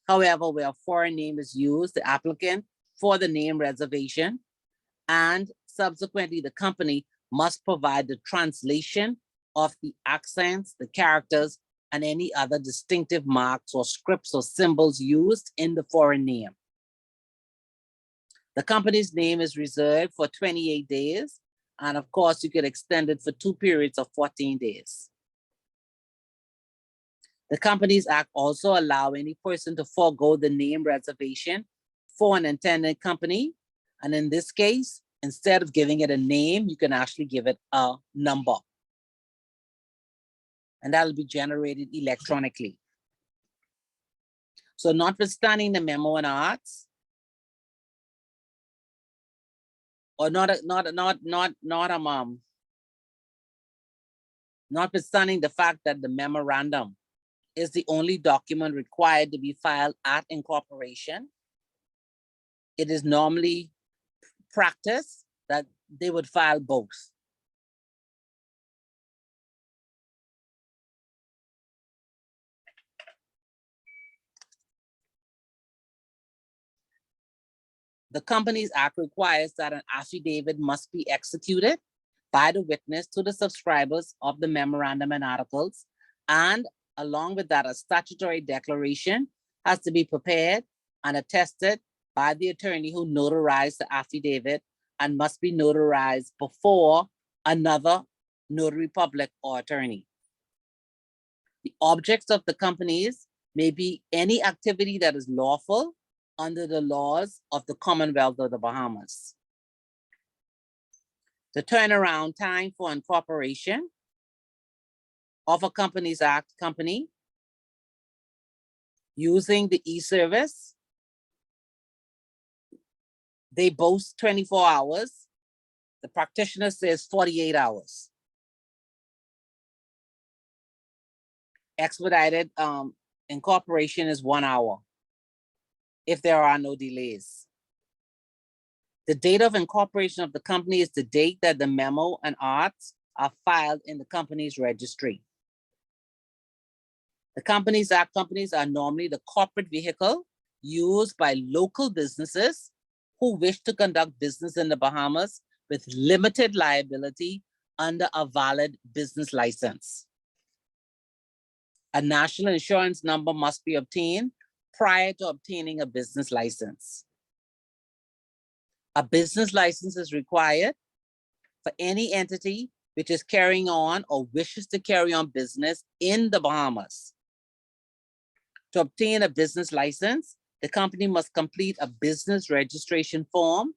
However, where a foreign name is used, the applicant for the name reservation and subsequently the company must provide the translation of the accents, the characters, and any other distinctive marks or scripts or symbols used in the foreign name. The company's name is reserved for 28 days. And of course, you could extend it for 2 periods of 14 days. The Companies Act also allow any person to forego the name reservation for an intended company. And in this case, instead of giving it a name, you can actually give it a number. And that'll be generated electronically. So notwithstanding the memo and arts, or notwithstanding the fact that the memorandum is the only document required to be filed at incorporation, it is normally practice that they would file both. The Companies Act requires that an affidavit must be executed by the witness to the subscribers of the memorandum and articles, and along with that, a statutory declaration has to be prepared and attested by the attorney who notarized the affidavit and must be notarized before another notary public or attorney. The objects of the companies may be any activity that is lawful under the laws of the Commonwealth of the Bahamas. The turnaround time for incorporation of a Companies Act company using the e-service, they boast 24 hours. The practitioner says 48 hours. Expedited incorporation is 1 hour if there are no delays. The date of incorporation of the company is the date that the memo and arts are filed in the company's registry. The Companies Act companies are normally the corporate vehicle used by local businesses who wish to conduct business in the Bahamas with limited liability under a valid business license. A national insurance number must be obtained prior to obtaining a business license. A business license is required for any entity which is carrying on or wishes to carry on business in the Bahamas. To obtain a business license, the company must complete a business registration form,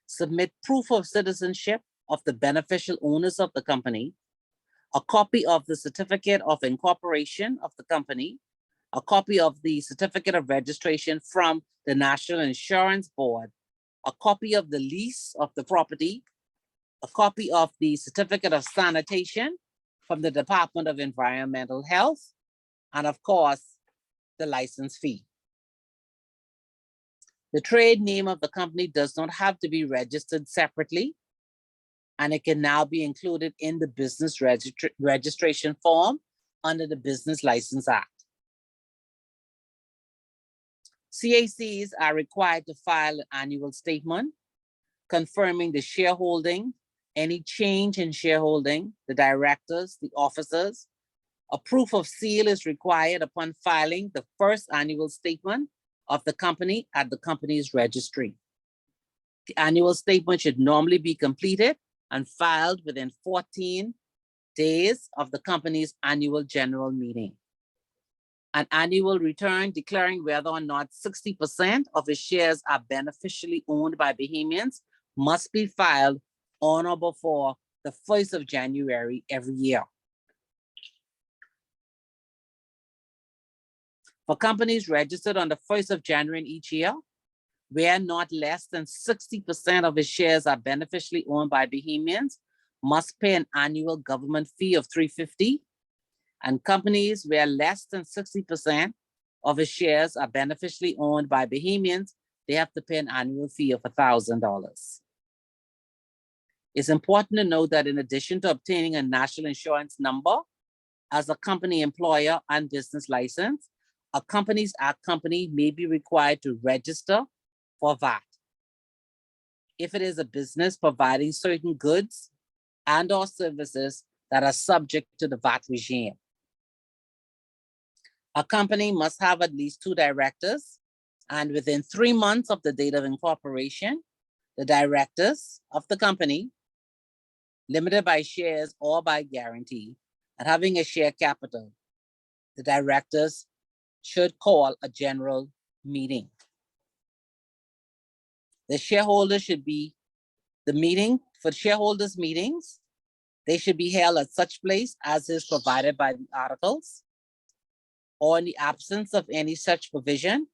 submit proof of citizenship of the beneficial owners of the company, a copy of the certificate of incorporation of the company, a copy of the certificate of registration from the National Insurance Board, a copy of the lease of the property, a copy of the certificate of sanitation from the Department of Environmental Health, and of course, the license fee. The trade name of the company does not have to be registered separately, and it can now be included in the business registration form under the Business License Act. CACs are required to file an annual statement confirming the shareholding, any change in shareholding, the directors, the officers. A proof of seal is required upon filing the first annual statement of the company at the company's registry. The annual statement should normally be completed and filed within 14 days of the company's annual general meeting. An annual return declaring whether or not 60% of its shares are beneficially owned by Bahamians must be filed on or before the 1st of January every year. For companies registered on the 1st of January in each year, where not less than 60% of its shares are beneficially owned by Bahamians, must pay an annual government fee of $350. And companies where less than 60% of its shares are beneficially owned by Bahamians, they have to pay an annual fee of $1,000. It's important to note that in addition to obtaining a national insurance number as a company employer and business license, a Companies Act company may be required to register for VAT if it is a business providing certain goods and or services that are subject to the VAT regime. A company must have at least 2 directors, and within 3 months of the date of incorporation, the directors of the company, limited by shares or by guarantee, and having a share capital, the directors should call a general meeting. The shareholders should be, the meeting for shareholders meetings, they should be held at such place as is provided by the articles, or in the absence of any such provision,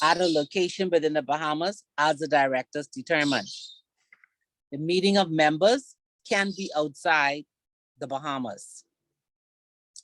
at a location within the Bahamas as the directors determine. The meeting of members can be outside the Bahamas.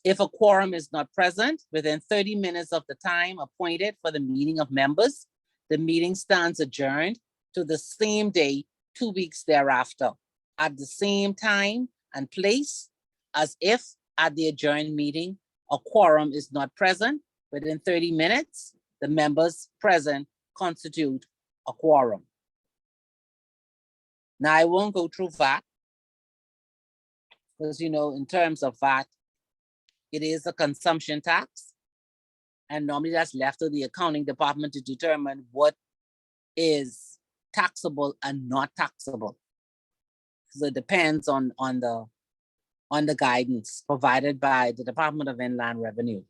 If a quorum is not present within 30 minutes of the time appointed for the meeting of members, the meeting stands adjourned to the same day 2 weeks thereafter, at the same time and place as if at the adjourned meeting a quorum is not present within 30 minutes, the members present constitute a quorum. Now, I won't go through VAT, because in terms of VAT, it is a consumption tax, and normally that's left to the accounting department to determine what is taxable and not taxable. So it depends on the guidance provided by the Department of Inland Revenue.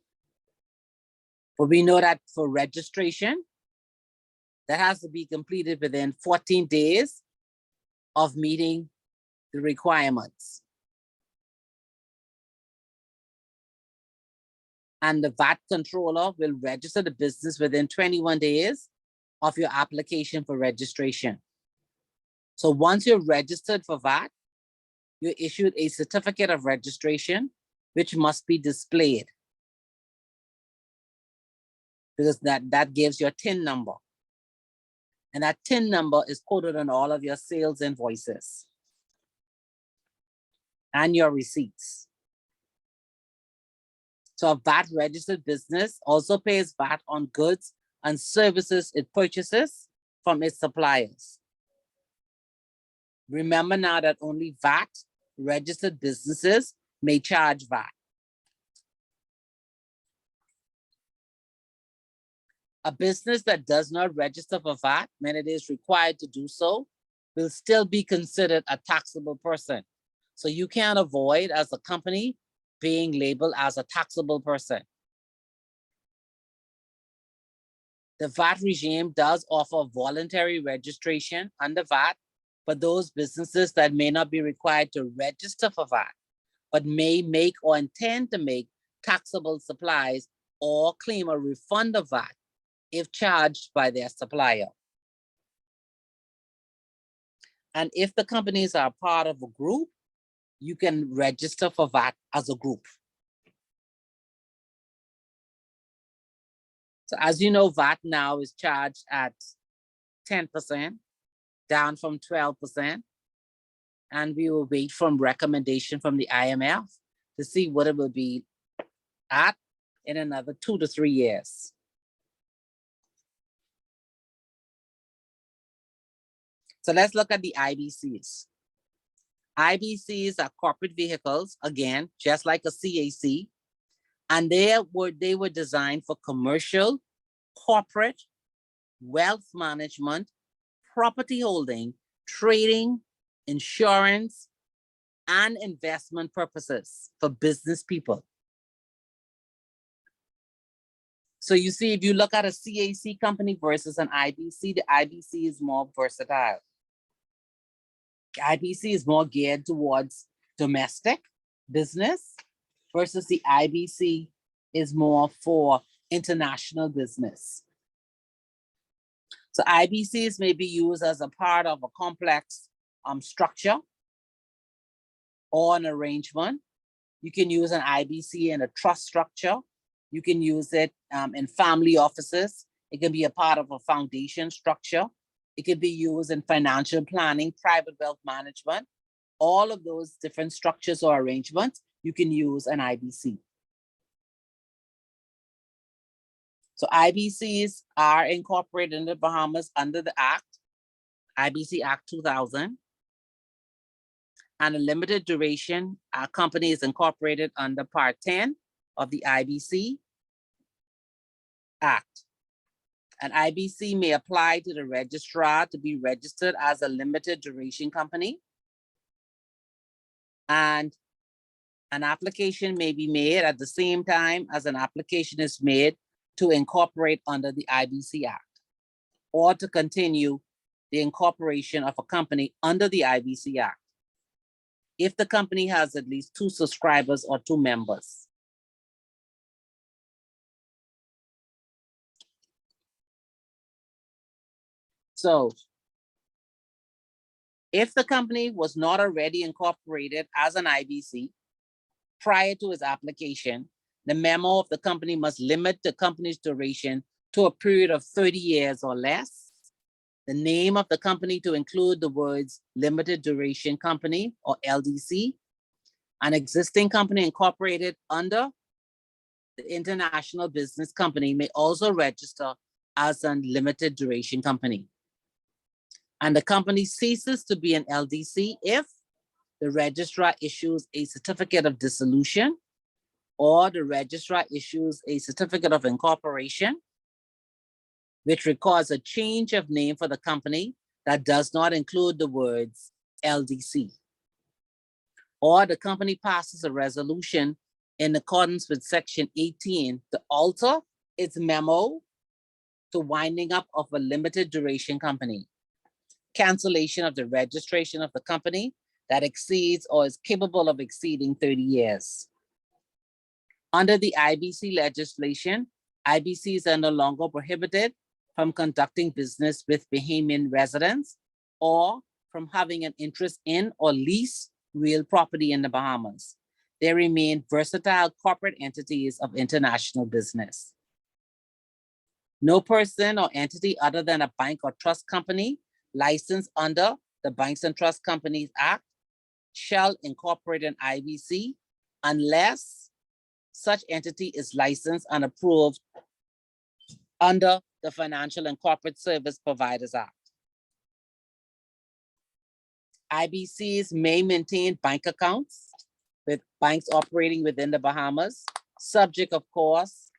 But we know that for registration, that has to be completed within 14 days of meeting the requirements. And the VAT controller will register the business within 21 days of your application for registration. So once you're registered for VAT, you're issued a certificate of registration, which must be displayed, because that gives your TIN number. And that TIN number is quoted on all of your sales invoices and your receipts. So a VAT registered business also pays VAT on goods and services it purchases from its suppliers. Remember now that only VAT registered businesses may charge VAT. A business that does not register for VAT when it is required to do so will still be considered a taxable person. So you can't avoid, as a company, being labeled as a taxable person. The VAT regime does offer voluntary registration under VAT for those businesses that may not be required to register for VAT, but may make or intend to make taxable supplies or claim a refund of VAT if charged by their supplier. And if the companies are part of a group, you can register for VAT as a group. So as you know, VAT now is charged at 10%, down from 12%. And we will wait for recommendation from the IMF to see what it will be at in another 2 to 3 years. So let's look at the IBCs. IBCs are corporate vehicles, again, just like a CAC, and they were designed for commercial, corporate, wealth management, property holding, trading, insurance, and investment purposes for business people. So you see, if you look at a CAC company versus an IBC, the IBC is more versatile. IBC is more geared towards domestic business versus the IBC is more for international business. So IBCs may be used as a part of a complex structure or an arrangement. You can use an IBC in a trust structure. You can use it in family offices. It can be a part of a foundation structure. It can be used in financial planning, private wealth management. All of those different structures or arrangements, you can use an IBC. So IBCs are incorporated in the Bahamas under the Act, IBC Act 2000. And a limited duration company is incorporated under Part 10 of the IBC Act. An IBC may apply to the registrar to be registered as a limited duration company. And an application may be made at the same time as an application is made to incorporate under the IBC Act, or to continue the incorporation of a company under the IBC Act, if the company has at least 2 subscribers or 2 members. So if the company was not already incorporated as an IBC prior to its application, the memo of the company must limit the company's duration to a period of 30 years or less. The name of the company to include the words limited duration company or LDC. An existing company incorporated under the international business company may also register as a limited duration company. And the company ceases to be an LDC if the registrar issues a certificate of dissolution, or the registrar issues a certificate of incorporation, which requires a change of name for the company that does not include the words LDC. Or the company passes a resolution in accordance with Section 18 to alter its memo to winding up of a limited duration company. Cancellation of the registration of the company that exceeds or is capable of exceeding 30 years. Under the IBC legislation, IBCs are no longer prohibited from conducting business with Bahamian residents or from having an interest in or lease real property in the Bahamas. They remain versatile corporate entities of international business. No person or entity other than a bank or trust company licensed under the Banks and Trust Companies Act shall incorporate an IBC unless such entity is licensed and approved under the Financial and Corporate Service Providers Act. IBCs may maintain bank accounts with banks operating within the Bahamas, subject, of course,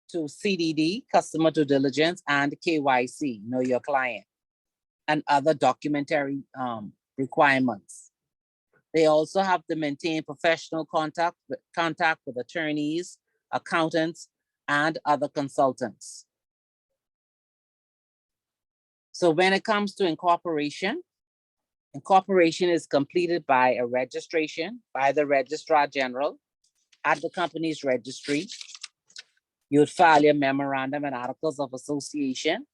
to CDD, customer due diligence, and KYC, know your client, and other documentary requirements. They also have to maintain professional contact with attorneys, accountants, and other consultants. So when it comes to incorporation is completed by a registration by the Registrar General at the company's registry. You would file your memorandum and articles of association,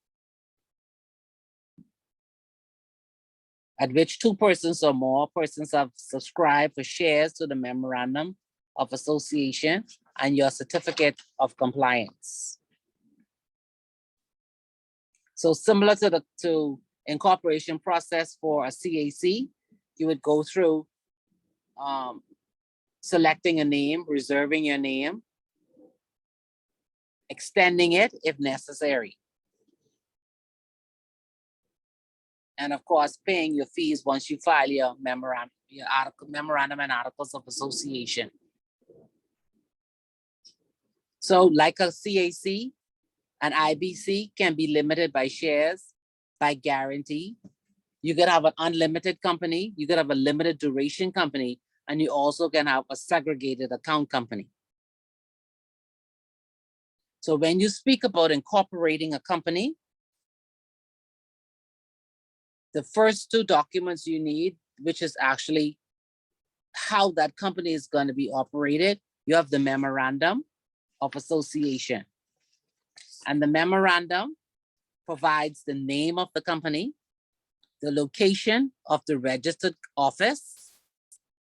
at which 2 persons or more persons have subscribed for shares to the memorandum of association and your certificate of compliance. So similar to the incorporation process for a CAC, you would go through selecting a name, reserving your name, extending it if necessary. And of course, paying your fees once you file your memorandum and articles of association. So like a CAC, an IBC can be limited by shares, by guarantee. You could have an unlimited company, you could have a limited duration company, and you also can have a segregated account company. So when you speak about incorporating a company, the first 2 documents you need, which is actually how that company is going to be operated, you have the memorandum of association. And the memorandum provides the name of the company, the location of the registered office.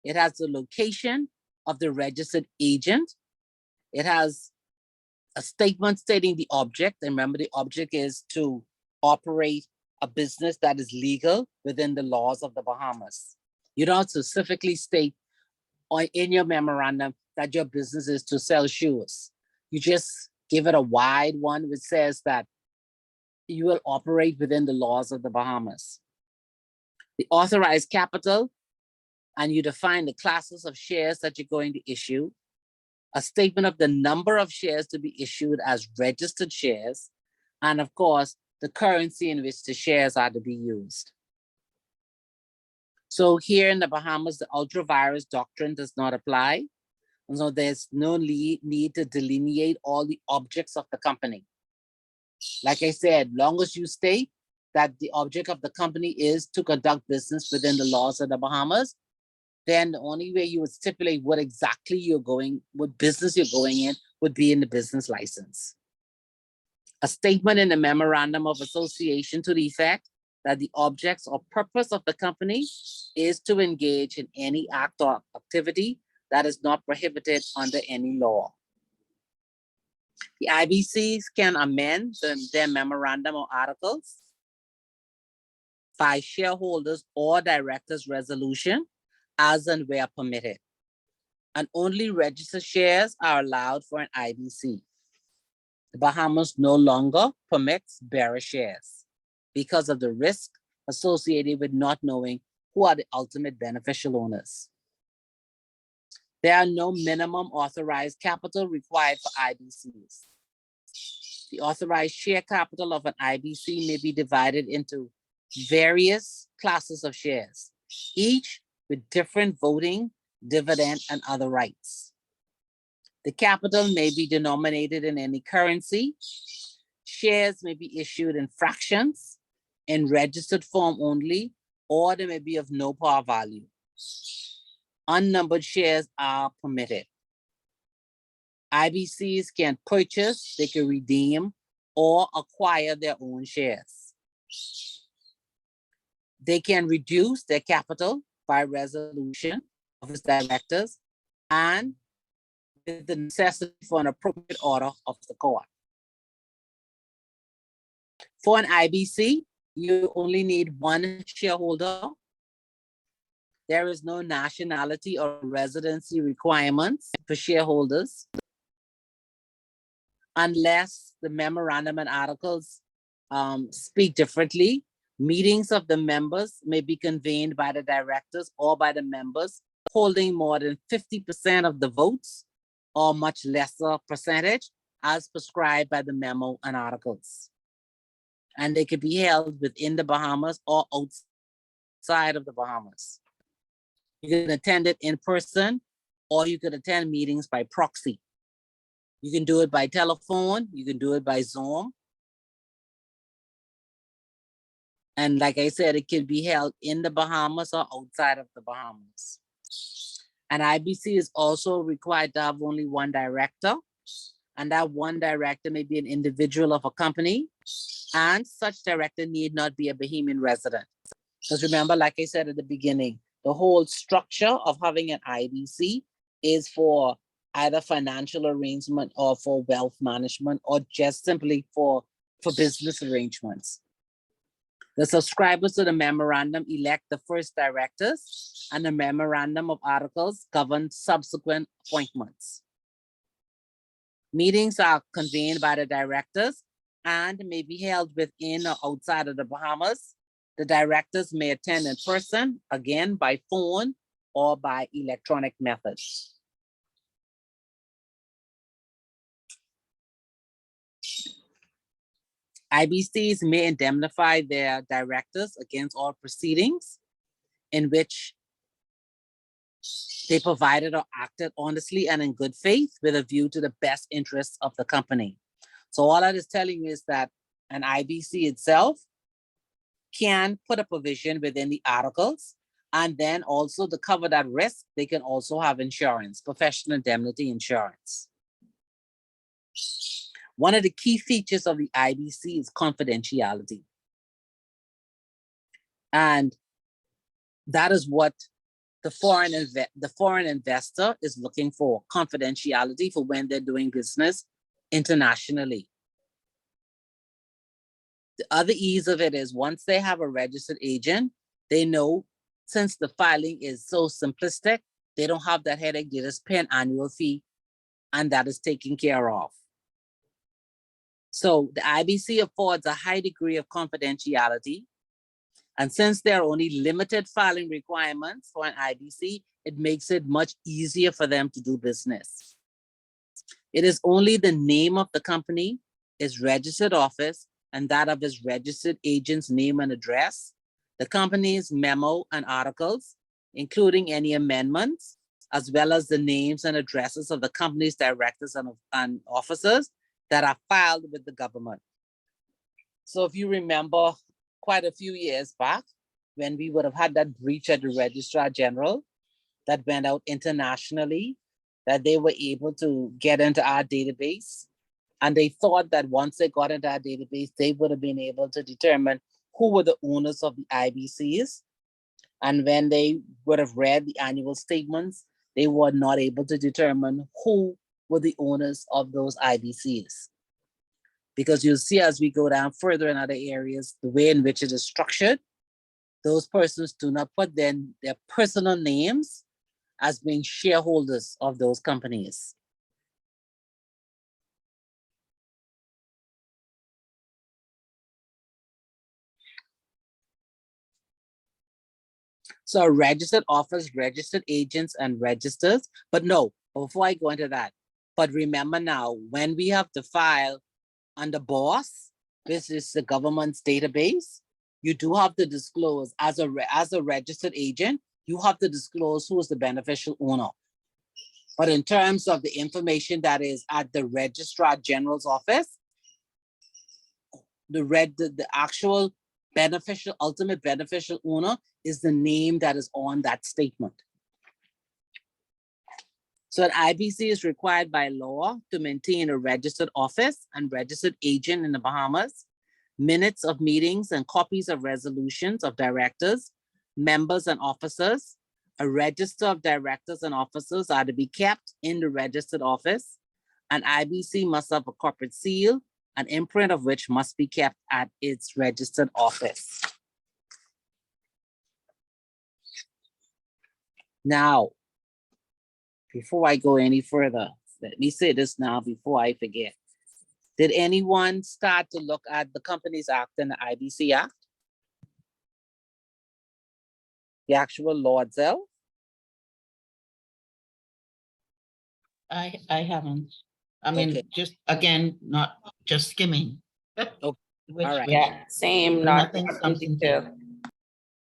It has the location of the registered agent. It has a statement stating the object. And remember, the object is to operate a business that is legal within the laws of the Bahamas. You don't specifically state in your memorandum that your business is to sell shoes. You just give it a wide one which says that you will operate within the laws of the Bahamas. The authorized capital, and you define the classes of shares that you're going to issue. A statement of the number of shares to be issued as registered shares, and of course, the currency in which the shares are to be used. So here in the Bahamas, the ultra vires doctrine does not apply. And so there's no need to delineate all the objects of the company. Like I said, long as you state that the object of the company is to conduct business within the laws of the Bahamas, then the only way you would stipulate what exactly what business you're going in would be in the business license. A statement in the memorandum of association to the effect that the objects or purpose of the company is to engage in any act or activity that is not prohibited under any law. The IBCs can amend their memorandum or articles by shareholders or directors' resolution as and where permitted. And only registered shares are allowed for an IBC. The Bahamas no longer permits bearer shares because of the risk associated with not knowing who are the ultimate beneficial owners. There are no minimum authorized capital required for IBCs. The authorized share capital of an IBC may be divided into various classes of shares, each with different voting, dividend, and other rights. The capital may be denominated in any currency. Shares may be issued in fractions, in registered form only, or they may be of no par value. Unnumbered shares are permitted. IBCs can purchase, they can redeem, or acquire their own shares. They can reduce their capital by resolution of its directors and with the necessity for an appropriate order of the court. For an IBC, you only need one shareholder. There is no nationality or residency requirements for shareholders unless the memorandum and articles speak differently. Meetings of the members may be convened by the directors or by the members holding more than 50% of the votes or much lesser percentage as prescribed by the memo and articles. And they could be held within the Bahamas or outside of the Bahamas. You can attend it in person, or you could attend meetings by proxy. You can do it by telephone, you can do it by Zoom. And like I said, it can be held in the Bahamas or outside of the Bahamas. And IBC is also required to have only one director, and that one director may be an individual of a company, and such director need not be a Bahamian resident. Because remember, like I said at the beginning, the whole structure of having an IBC is for either financial arrangement or for wealth management or just simply for business arrangements. The subscribers to the memorandum elect the first directors, and the memorandum of articles govern subsequent appointments. Meetings are convened by the directors and may be held within or outside of the Bahamas. The directors may attend in person, again by phone or by electronic methods. IBCs may indemnify their directors against all proceedings in which they provided or acted honestly and in good faith with a view to the best interests of the company. So all that is telling you is that an IBC itself can put a provision within the articles, and then also to cover that risk, they can also have insurance, professional indemnity insurance. One of the key features of the IBC is confidentiality. And that is what the foreign investor is looking for, confidentiality for when they're doing business internationally. The other ease of it is once they have a registered agent, they know since the filing is so simplistic, they don't have that headache, they just pay an annual fee and that is taken care of. So the IBC affords a high degree of confidentiality. And since there are only limited filing requirements for an IBC, it makes it much easier for them to do business. It is only the name of the company, its registered office, and that of its registered agent's name and address, the company's memo and articles, including any amendments, as well as the names and addresses of the company's directors and officers that are filed with the government. So if you remember quite a few years back, when we would have had that breach at the Registrar General that went out internationally, that they were able to get into our database. And they thought that once they got into our database, they would have been able to determine who were the owners of the IBCs. And when they would have read the annual statements, they were not able to determine who were the owners of those IBCs. Because you'll see as we go down further in other areas, the way in which it is structured, those persons do not put their personal names as being shareholders of those companies. So a registered office, registered agents, and registers. But no, before I go into that, but remember now, when we have to file under BOSS, this is the government's database, you do have to disclose as a registered agent, you have to disclose who is the beneficial owner. But in terms of the information that is at the Registrar General's office, the actual ultimate beneficial owner is the name that is on that statement. So an IBC is required by law to maintain a registered office and registered agent in the Bahamas, minutes of meetings and copies of resolutions of directors, members and officers. A register of directors and officers are to be kept in the registered office. An IBC must have a corporate seal, an imprint of which must be kept at its registered office. Now, before I go any further, let me say this now before I forget. Did anyone start to look at the Companies Act and the IBC Act? the actual law itself? I haven't. I mean, Okay. just, again, not just skimming. all right. Yeah, same, But not nothing in substantive. detail.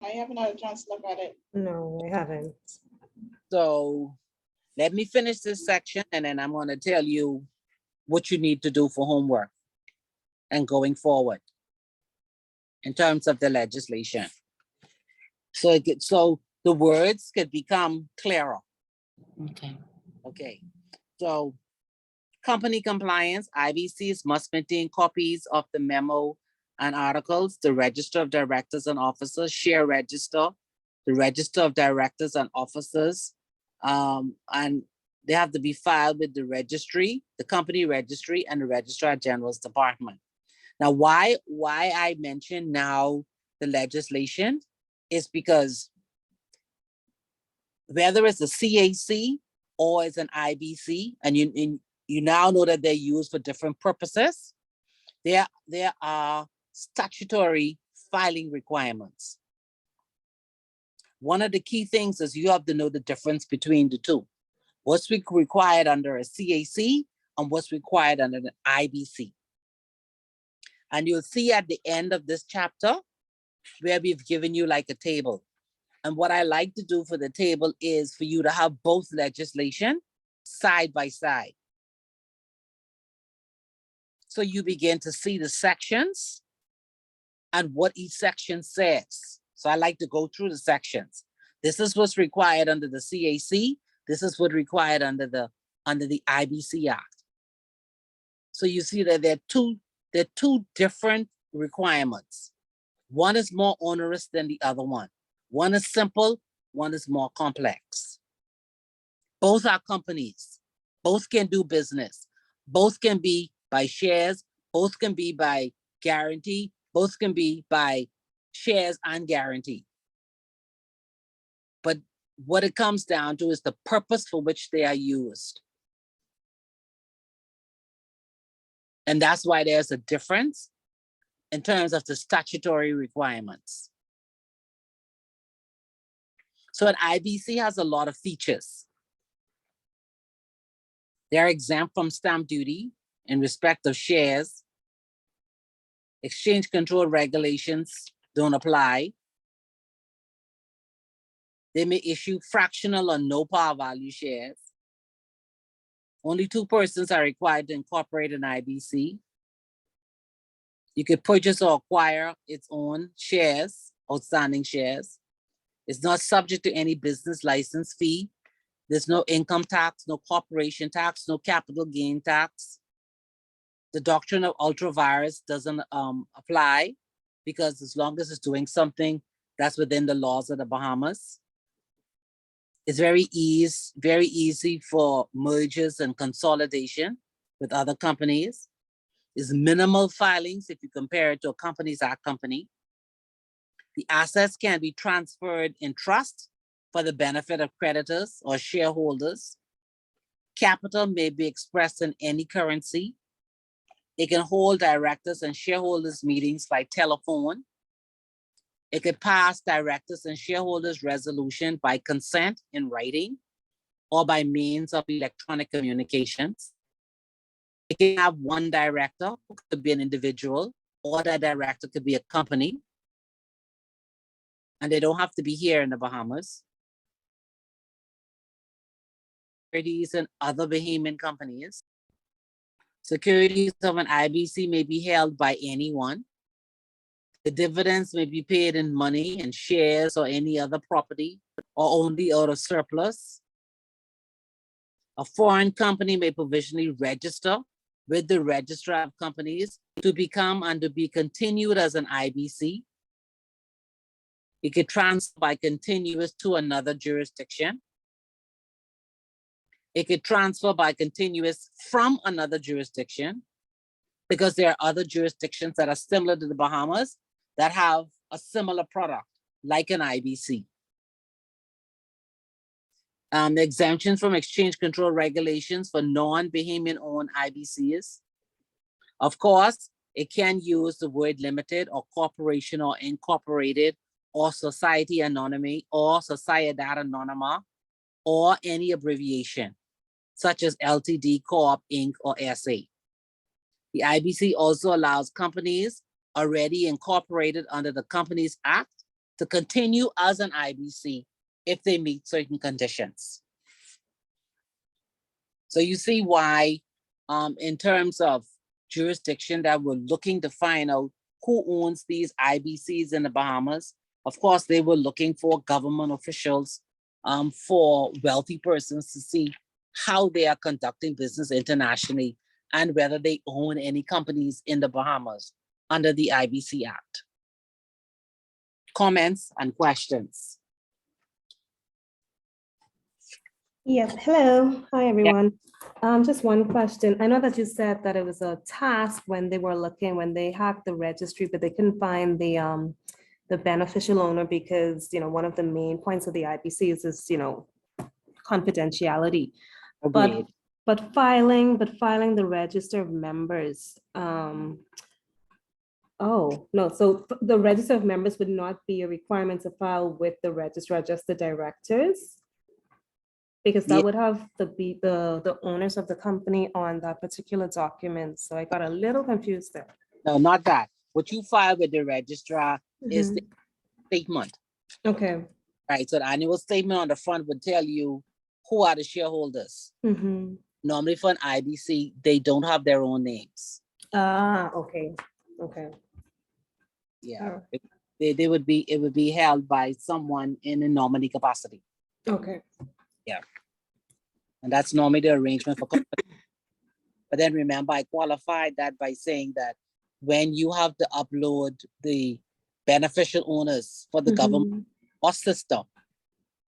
I haven't had a chance to look at it. No, I haven't. So let me finish this section and then I'm going to tell you what you need to do for homework and going forward in terms of the legislation. So so the words could become clearer. Okay. Okay. So company compliance, IBCs must maintain copies of the memo and articles, the register of directors and officers, share register, the register of directors and officers, and they have to be filed with the registry, the company registry, and the Registrar General's Department. Now, why I mention now the legislation is because whether it's a CAC or it's an IBC, and you now know that they're used for different purposes, there are statutory filing requirements. One of the key things is you have to know the difference between the two. What's required under a CAC and what's required under an IBC. And you'll see at the end of this chapter where we've given you like a table. And what I like to do for the table is for you to have both legislation side by side. So you begin to see the sections and what each section says. So I like to go through the sections. This is what's required under the CAC. This is what's required under the IBC Act. So you see that there are two different requirements. One is more onerous than the other one. One is simple, one is more complex. Both are companies. Both can do business. Both can be by shares. Both can be by guarantee. Both can be by shares and guarantee. But what it comes down to is the purpose for which they are used. And that's why there's a difference in terms of the statutory requirements. So an IBC has a lot of features. They're exempt from stamp duty in respect of shares. Exchange control regulations don't apply. They may issue fractional or no par value shares. Only 2 persons are required to incorporate an IBC. You could purchase or acquire its own shares, outstanding shares. It's not subject to any business license fee. There's no income tax, no corporation tax, no capital gain tax. The doctrine of ultra vires doesn't apply because as long as it's doing something that's within the laws of the Bahamas. It's very easy for mergers and consolidation with other companies. It's minimal filings if you compare it to a Companies Act company. The assets can be transferred in trust for the benefit of creditors or shareholders. Capital may be expressed in any currency. It can hold directors and shareholders meetings by telephone. It could pass directors and shareholders resolution by consent in writing or by means of electronic communications. It can have one director, who could be an individual, or that director could be a company. And they don't have to be here in the Bahamas. Securities and other Bahamian companies. Securities of an IBC may be held by anyone. The dividends may be paid in money and shares or any other property or only out of surplus. A foreign company may provisionally register with the registrar of companies to become and to be continued as an IBC. It could transfer by continuous to another jurisdiction. It could transfer by continuous from another jurisdiction because there are other jurisdictions that are similar to the Bahamas that have a similar product like an IBC. The exemptions from exchange control regulations for non-Bahamian owned IBCs. Of course, it can use the word limited or corporation or incorporated or Society Anonyme, or Sociedad Anonima, or any abbreviation, such as LTD, Corp, Inc., or SA. The IBC also allows companies already incorporated under the Companies Act to continue as an IBC if they meet certain conditions. So you see why, in terms of jurisdiction, that we're looking to find out who owns these IBCs in the Bahamas. Of course, they were looking for government officials, for wealthy persons to see how they are conducting business internationally and whether they own any companies in the Bahamas under the IBC Act. Comments and questions? Yes, hello. Hi, everyone. Just one question. I know that you said that it was a task when they were looking, when they hacked the registry, but they couldn't find the beneficial owner because, one of the main points of the IBC is, confidentiality. Agreed. But filing the register of members, oh, no, so the register of members would not be a requirement to file with the registrar, just the directors? Because that Yeah. would have to be the owners of the company on that particular document. So I got a little confused there. No, not that. What you file with the registrar is the statement, Okay. right? So the annual statement on the front would tell you who are the shareholders. Mhm. Normally for an IBC, they don't have their own names. Ah, okay, okay. Yeah, Alright. it would be held by someone in a nominee capacity. Okay. And that's normally the arrangement for company. But then remember, I qualified that by saying that when you have to upload the beneficial owners for the government or system,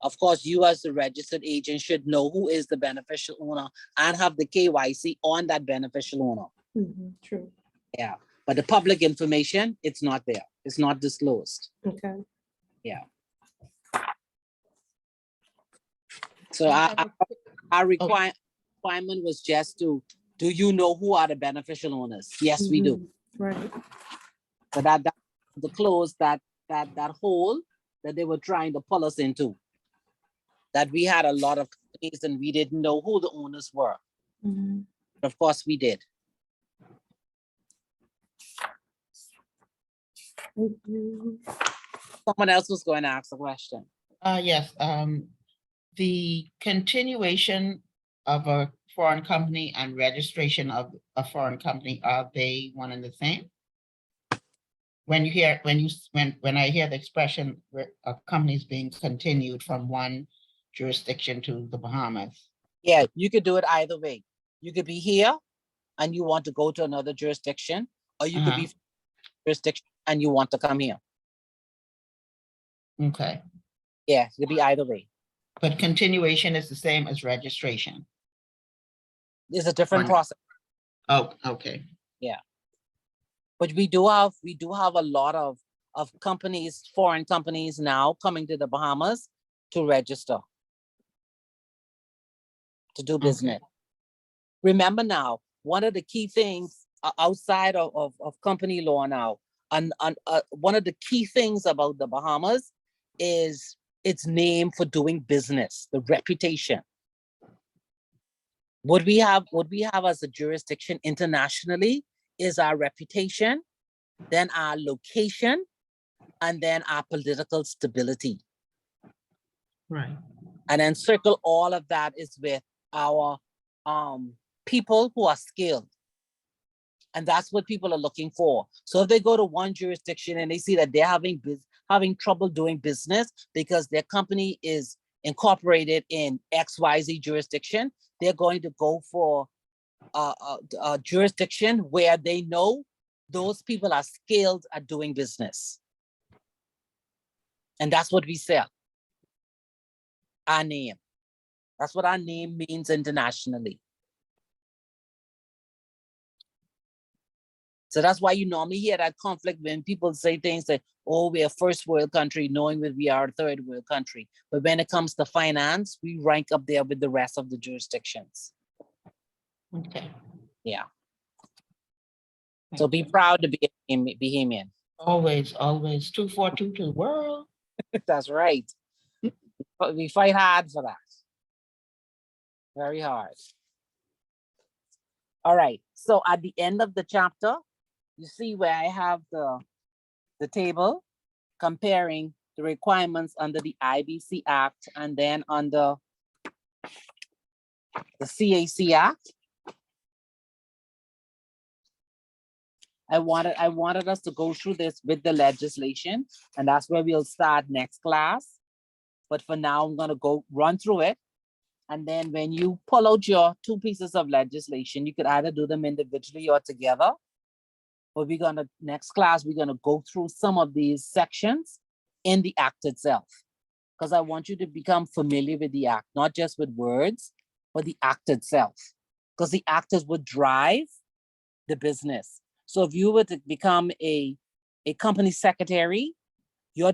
of course, you as the registered agent should know who is the beneficial owner and have the KYC on that beneficial owner. Mhm, true. Yeah, but the public information, it's not there. It's not disclosed. Okay. So our requirement was just to, do you know who are the beneficial owners? Yes, we do. Mhm, right. So that to close that hole that they were trying to pull us into. That we had a lot of companies and we didn't know who the owners were. Mhm. Of course, we did. Thank you. Someone else was going to ask a question. Yes, the continuation of a foreign company and registration of a foreign company, are they one and the same? When I hear the expression where a company is being continued from one jurisdiction to the Bahamas. Yeah, you could do it either way. You could be here and you want to go to another jurisdiction, or you could be jurisdiction and you want to come here. Okay, Yeah, it could be either way. but continuation is the same as registration. It's a different Right. process. Oh, okay. But we do have a lot of companies, foreign companies now coming to the Bahamas to register, to do business. Remember now, one of the key things outside of company law now, and one of the key things about the Bahamas is its name for doing business, the reputation. What we have as a jurisdiction internationally is our reputation, then our location, and then our political stability. Right. And then circle all of that is with our people who are skilled. And that's what people are looking for. So if they go to one jurisdiction and they see that they're having trouble doing business because their company is incorporated in XYZ jurisdiction, they're going to go for a jurisdiction where they know those people are skilled at doing business. And that's what we sell. Our name. That's what our name means internationally. So that's why you normally hear that conflict when people say things like, oh, we're a first world country, knowing that we are a third world country. But when it comes to finance, we rank up there with the rest of the jurisdictions. Okay. Yeah. So be proud to be a Bahamian. Always, always 2422 world. That's right. But we fight hard for that. Very hard. All right. So at the end of the chapter, you see where I have the table comparing the requirements under the IBC Act and then under the CAC Act. I wanted us to go through this with the legislation, and that's where we'll start next class. But for now, I'm gonna go run through it. And then when you pull out your 2 pieces of legislation, you could either do them individually or together. But next class, we're gonna go through some of these sections in the act itself. Because I want you to become familiar with the act, not just with words, but the act itself. Because the act is what drive the business. So if you were to become a company secretary, your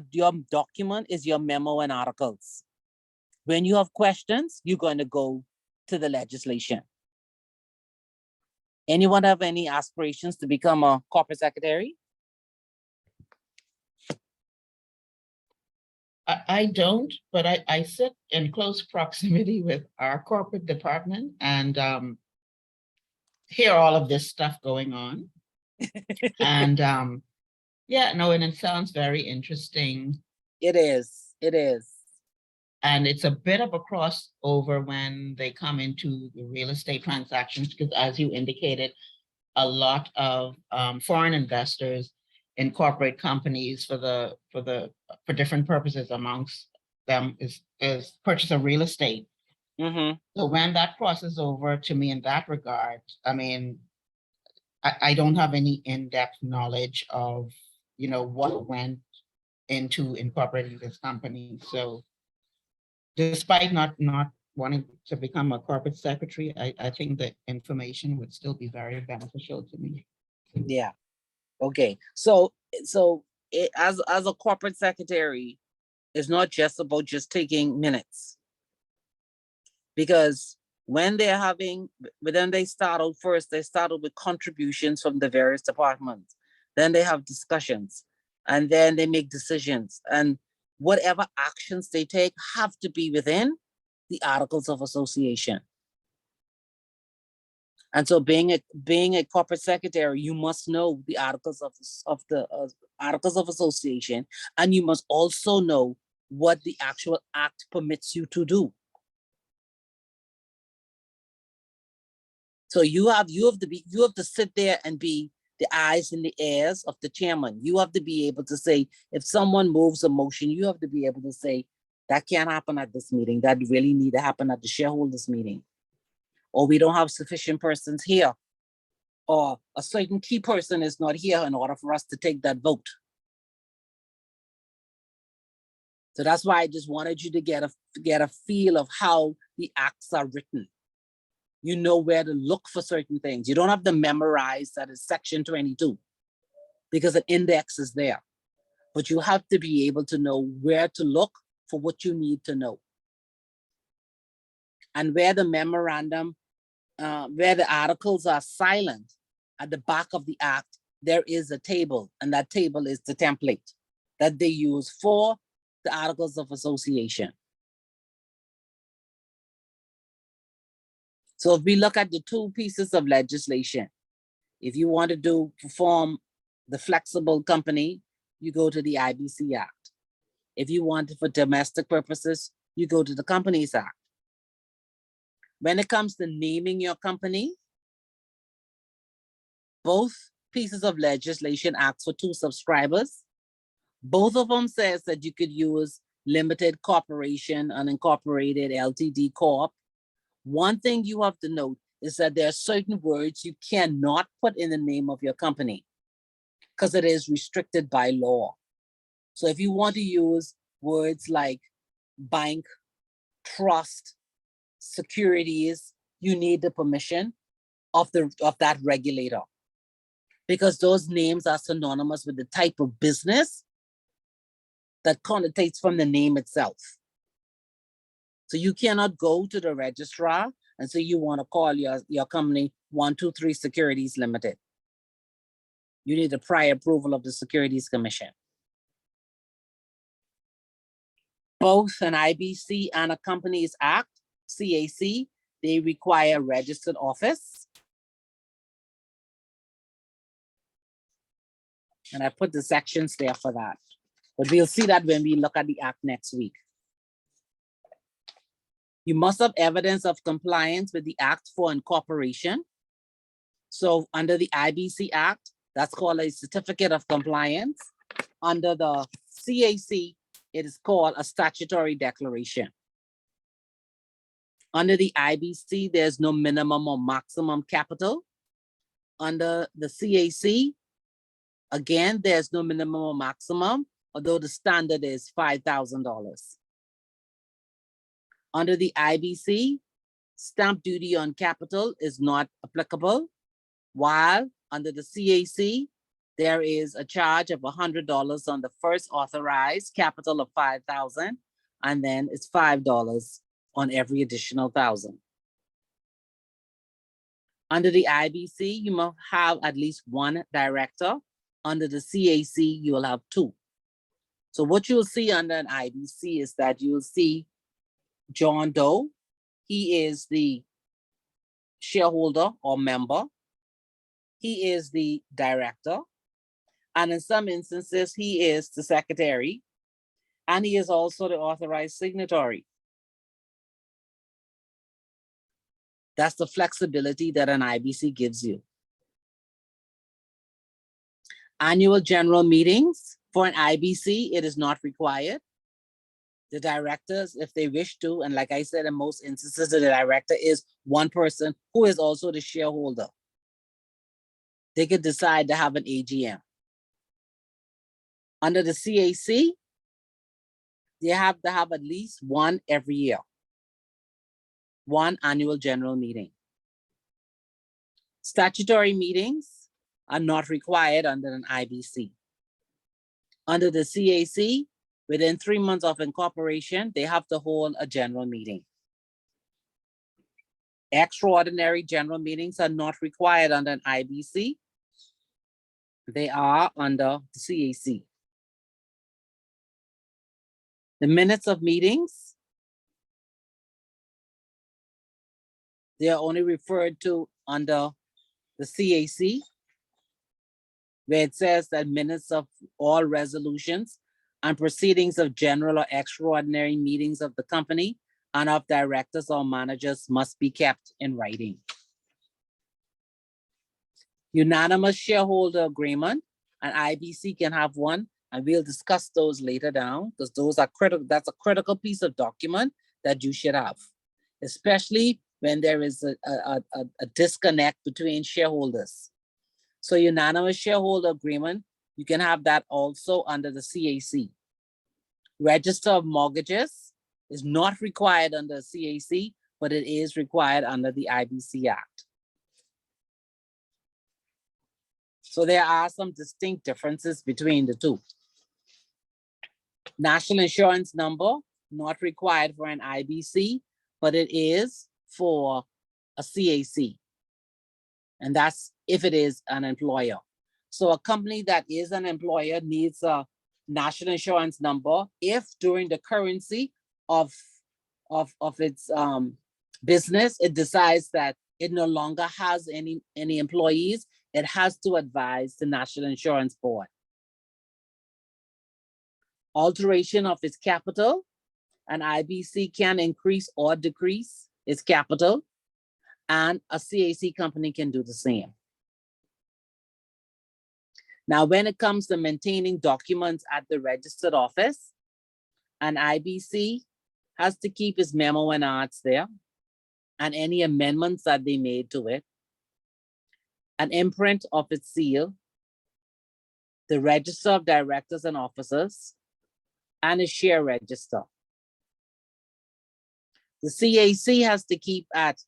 document is your memo and articles. When you have questions, you're going to go to the legislation. Anyone have any aspirations to become a corporate secretary? I don't, but I sit in close proximity with our corporate department and hear all of this stuff going on. And yeah, no, and it sounds very interesting. It is. It is. And it's a bit of a crossover when they come into the real estate transactions, because as you indicated, a lot of foreign investors incorporate companies for different purposes. Amongst them is purchase of real estate. Mm-hmm. So when that crosses over to me in that regard, I mean, I don't have any in-depth knowledge of, what went into incorporating this company. So despite not wanting to become a corporate secretary, I think that information would still be very beneficial to me. Yeah. Okay. So as a corporate secretary, it's not just about just taking minutes. Because when they start out first, they start out with contributions from the various departments. Then they have discussions, and then they make decisions. And whatever actions they take have to be within the Articles of Association. And so being a corporate secretary, you must know the Articles of Association, and you must also know what the actual act permits you to do. So you have to sit there and be the eyes and the ears of the chairman. You have to be able to say, if someone moves a motion, you have to be able to say, that can't happen at this meeting. That really need to happen at the shareholders meeting. Or we don't have sufficient persons here. Or a certain key person is not here in order for us to take that vote. So that's why I just wanted you to get a feel of how the acts are written. You know where to look for certain things. You don't have to memorize that it's section 22 because an index is there. But you have to be able to know where to look for what you need to know. And where the memorandum, where the articles are silent, at the back of the act, there is a table, and that table is the template that they use for the Articles of Association. So if we look at the 2 pieces of legislation, if you want to perform the flexible company, you go to the IBC Act. If you want it for domestic purposes, you go to the Companies Act. When it comes to naming your company, both pieces of legislation ask for 2 subscribers. Both of them says that you could use limited corporation, unincorporated, LTD Corp. One thing you have to note is that there are certain words you cannot put in the name of your company because it is restricted by law. So if you want to use words like bank, trust, securities, you need the permission of that regulator, because those names are synonymous with the type of business that connotates from the name itself. So you cannot go to the registrar and say you want to call your company 123 Securities Limited. You need a prior approval of the Securities Commission. Both an IBC and a Companies Act, CAC, they require a registered office. And I put the sections there for that. But we'll see that when we look at the act next week. You must have evidence of compliance with the act for incorporation. So under the IBC Act, that's called a certificate of compliance. Under the CAC, it is called a statutory declaration. Under the IBC, there's no minimum or maximum capital. Under the CAC, again, there's no minimum or maximum, although the standard is $5,000. Under the IBC, stamp duty on capital is not applicable, while under the CAC, there is a charge of $100 on the first authorized capital of $5,000, and then it's $5 on every additional $1,000. Under the IBC, you must have at least one director. Under the CAC, you will have two. So what you'll see under an IBC is that you'll see John Doe. He is the shareholder or member. He is the director. And in some instances, he is the secretary. And he is also the authorized signatory. That's the flexibility that an IBC gives you. Annual general meetings for an IBC, it is not required. The directors, if they wish to, and like I said, in most instances, the director is one person who is also the shareholder. They could decide to have an AGM. Under the CAC, they have to have at least one every year. One annual general meeting. Statutory meetings are not required under an IBC. Under the CAC, within 3 months of incorporation, they have to hold a general meeting. Extraordinary general meetings are not required under an IBC. They are under the CAC. The minutes of meetings, they are only referred to under the CAC, where it says that minutes of all resolutions and proceedings of general or extraordinary meetings of the company and of directors or managers must be kept in writing. Unanimous shareholder agreement, an IBC can have one, and we'll discuss those later down, because those are critical. That's a critical piece of document that you should have, especially when there is a disconnect between shareholders. So unanimous shareholder agreement, you can have that also under the CAC. Register of mortgages is not required under CAC, but it is required under the IBC Act. So there are some distinct differences between the two. National insurance number, not required for an IBC, but it is for a CAC. And that's if it is an employer. So a company that is an employer needs a national insurance number if during the currency of its business, it decides that it no longer has any employees, it has to advise the National Insurance Board. Alteration of its capital, an IBC can increase or decrease its capital, and a CAC company can do the same. Now, when it comes to maintaining documents at the registered office, an IBC has to keep its memo and arts there, and any amendments that they made to it, an imprint of its seal, the register of directors and officers, and a share register. The CAC has to keep at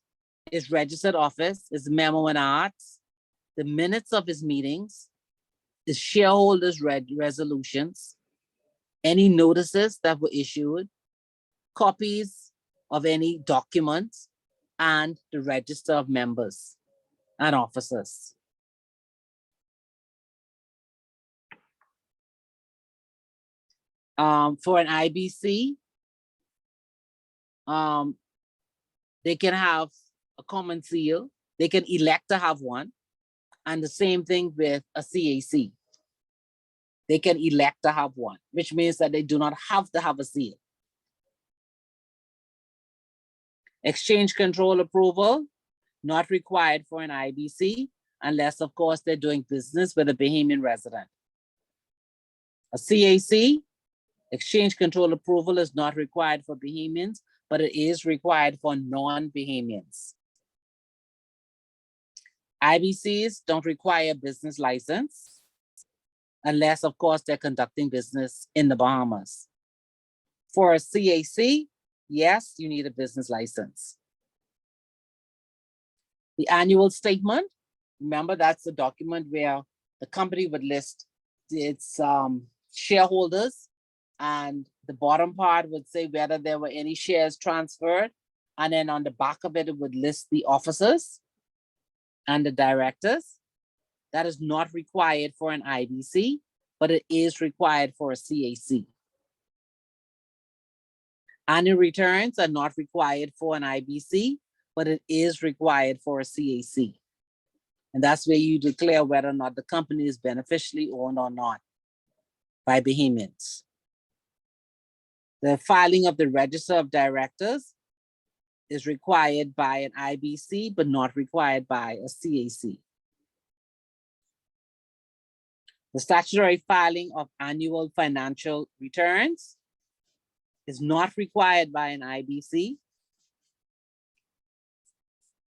its registered office, its memo and arts, the minutes of its meetings, the shareholders' resolutions, any notices that were issued, copies of any documents, and the register of members and officers. For an IBC, They can have a common seal. They can elect to have one. And the same thing with a CAC. They can elect to have one, which means that they do not have to have a seal. Exchange control approval, not required for an IBC, unless, of course, they're doing business with a Bahamian resident. A CAC, exchange control approval is not required for Bahamians, but it is required for non-Bahamians. IBCs don't require a business license, unless, of course, they're conducting business in the Bahamas. For a CAC, yes, you need a business license. The annual statement, remember, that's the document where the company would list its shareholders, and the bottom part would say whether there were any shares transferred, and then on the back of it, it would list the officers and the directors. That is not required for an IBC, but it is required for a CAC. Annual returns are not required for an IBC, but it is required for a CAC. And that's where you declare whether or not the company is beneficially owned or not by Bahamians. The filing of the Register of Directors is required by an IBC, but not required by a CAC. The statutory filing of annual financial returns is not required by an IBC,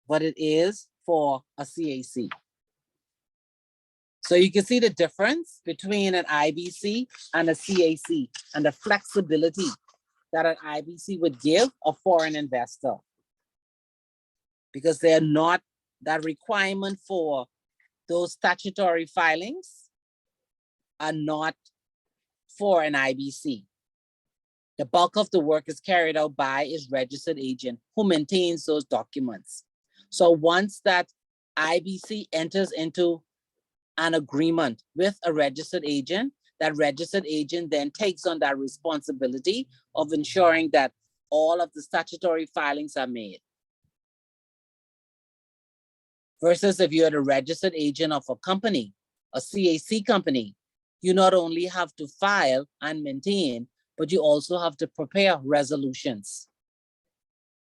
but it is for a CAC. So you can see the difference between an IBC and a CAC and the flexibility that an IBC would give a foreign investor, because they're not, that requirement for those statutory filings are not for an IBC. The bulk of the work is carried out by its registered agent who maintains those documents. So once that IBC enters into an agreement with a registered agent, that registered agent then takes on that responsibility of ensuring that all of the statutory filings are made. Versus if you're the registered agent of a company, a CAC company, you not only have to file and maintain, but you also have to prepare resolutions,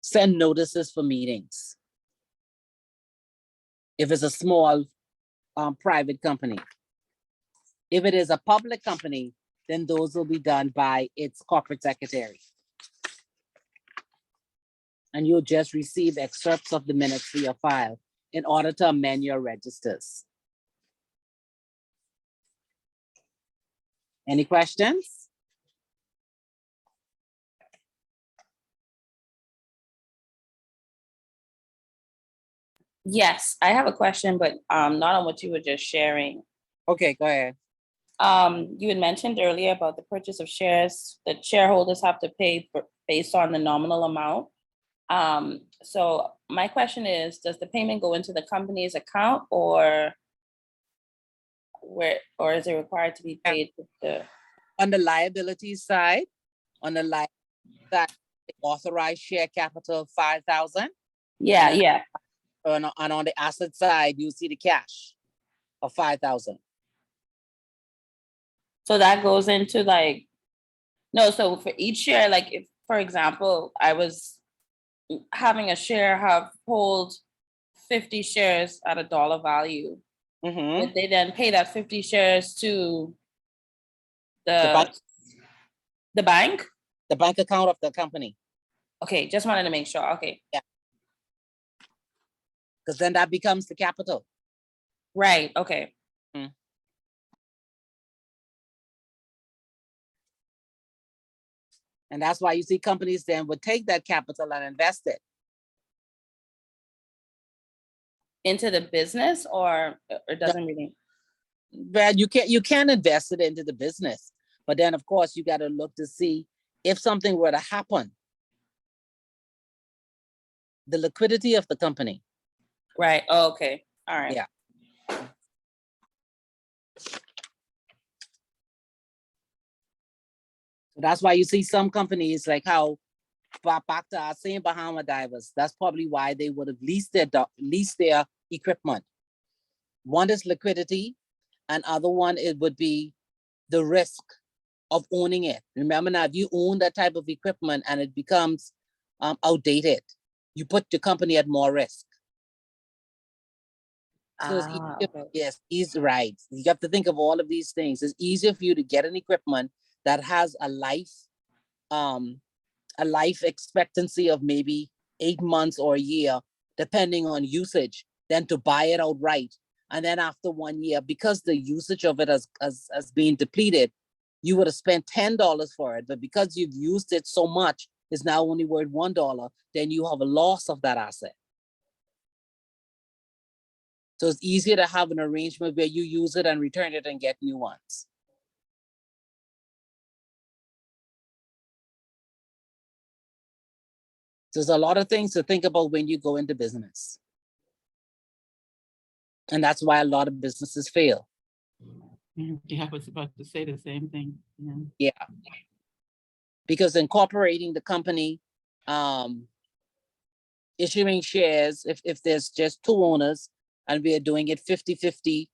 send notices for meetings. If it's a small private company. If it is a public company, then those will be done by its corporate secretary. And you'll just receive excerpts of the minutes for your file in order to amend your registers. Any questions? Yes, I have a question, but not on what you were just sharing. Okay, go ahead. You had mentioned earlier about the purchase of shares that shareholders have to pay based on the nominal amount. So my question is, does the payment go into the company's account, or is it required to be paid to the? On the liability side, the authorized share capital 5,000. Yeah, yeah. And on the asset side, you see the cash of 5,000. So that goes into like, no, so for each share, like if, for example, I was having a share hold 50 shares at $1 value, would they then pay that 50 shares to the bank? The bank account of the company. Okay, just wanted to make sure. Okay. Yeah. Because then that becomes the capital. Right, okay. And that's why you see companies then would take that capital and invest it. Into the business, or doesn't really? Well, you can invest it into the business, but then of course you got to look to see if something were to happen, the liquidity of the company. Right, oh, okay, all right. Yeah. That's why you see some companies like how back to our same Bahama Divers, that's probably why they would have leased their equipment. One is liquidity, and other one, it would be the risk of owning it. Remember now, if you own that type of equipment and it becomes outdated, you put your company at more risk. So it's easier, Okay. yes, he's right. You have to think of all of these things. It's easier for you to get an equipment that has a life expectancy of maybe 8 months or a year, depending on usage, than to buy it outright. And then after 1 year, because the usage of it has been depleted, you would have spent $10 for it. But because you've used it so much, it's now only worth $1, then you have a loss of that asset. So it's easier to have an arrangement where you use it and return it and get new ones. There's a lot of things to think about when you go into business. And that's why a lot of businesses fail. Yeah, I was about to say the same thing. Yeah. Yeah. Because incorporating the company, issuing shares, if there's just two owners and we are doing it 50-50,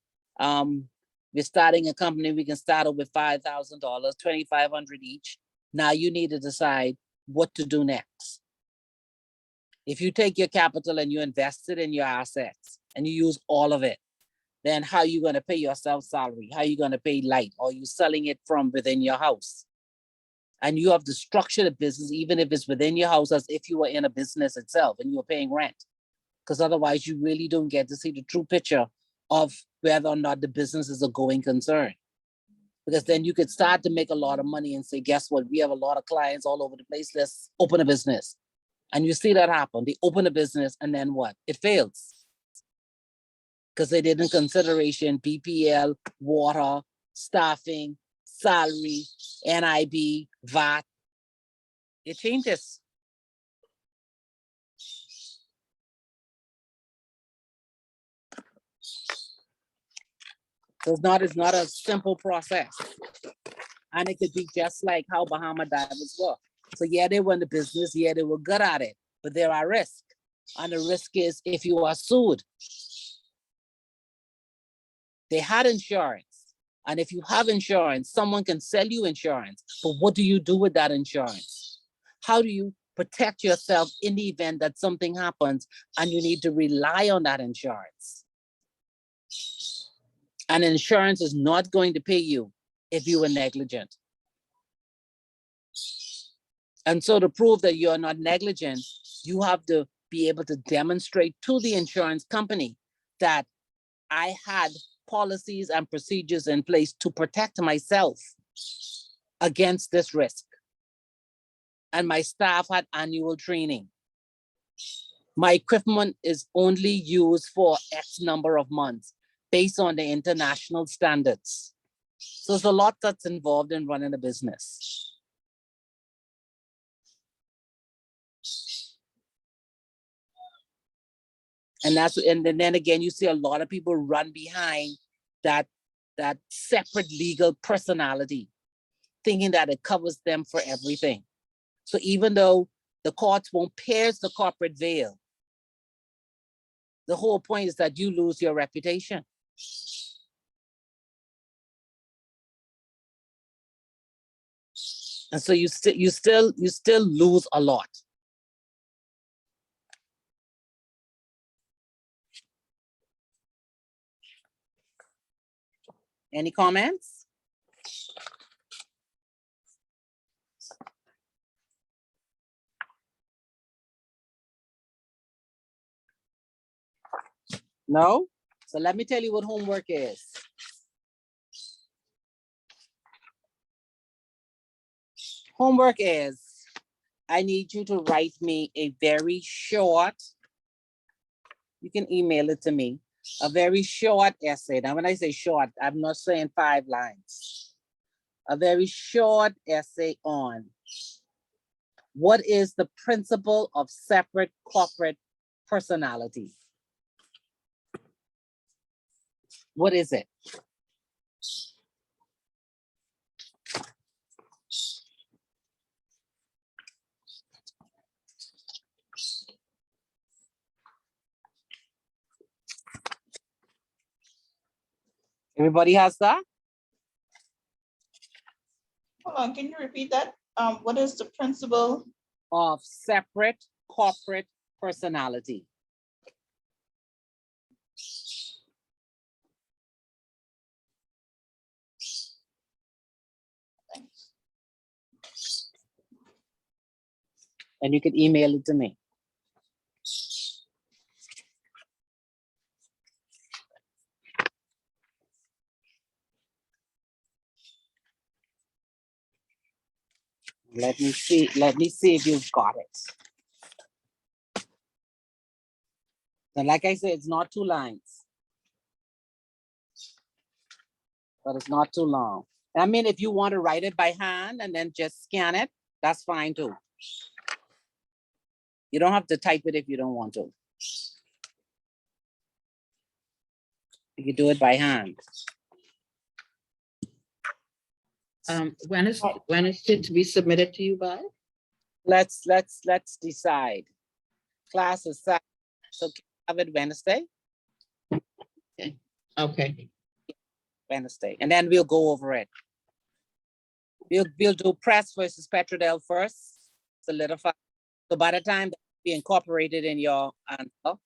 we're starting a company, we can start out with $5,000, $2,500 each. Now you need to decide what to do next. If you take your capital and you invest it in your assets and you use all of it, then how are you going to pay yourself salary? How are you going to pay light? Or are you selling it from within your house? And you have to structure the business, even if it's within your house, as if you were in a business itself and you were paying rent. Because otherwise you really don't get to see the true picture of whether or not the business is a going concern. Because then you could start to make a lot of money and say, guess what? We have a lot of clients all over the place. Let's open a business. And you see that happen. They open a business and then what? It fails. Because they didn't consideration BPL, water, staffing, salary, NIB, VAT. It changes. So it's not a simple process. And it could be just like how Bahama Divers were. So yeah, they were in the business, yeah, they were good at it, but there are risks. And the risk is if you are sued. They had insurance. And if you have insurance, someone can sell you insurance. But what do you do with that insurance? How do you protect yourself in the event that something happens and you need to rely on that insurance? And insurance is not going to pay you if you were negligent. And so to prove that you're not negligent, you have to be able to demonstrate to the insurance company that I had policies and procedures in place to protect myself against this risk. And my staff had annual training. My equipment is only used for X number of months based on the international standards. So there's a lot that's involved in running a business. And then again, you see a lot of people run behind that separate legal personality, thinking that it covers them for everything. So even though the courts won't pierce the corporate veil, the whole point is that you lose your reputation. And so you still lose a lot. Any comments? No? So let me tell you what homework is. Homework is, I need you to write me a very short, you can email it to me, a very short essay. Now, when I say short, I'm not saying 5 lines. A very short essay on what is the principle of separate corporate personality? What is it? Everybody has that? Hold on, can you repeat that? What is the principle? Of separate corporate personality. And you can email it to me. Let me see if you've got it. And like I said, it's not 2 lines. But it's not too long. I mean, if you want to write it by hand and then just scan it, that's fine too. You don't have to type it if you don't want to. You can do it by hand. When is it to be submitted to you by? Let's decide. Class is set, so can we have it Wednesday, Okay, and then we'll go over it. We'll do press versus Petrodel first, solidify. So by the time that we incorporate it in your answer,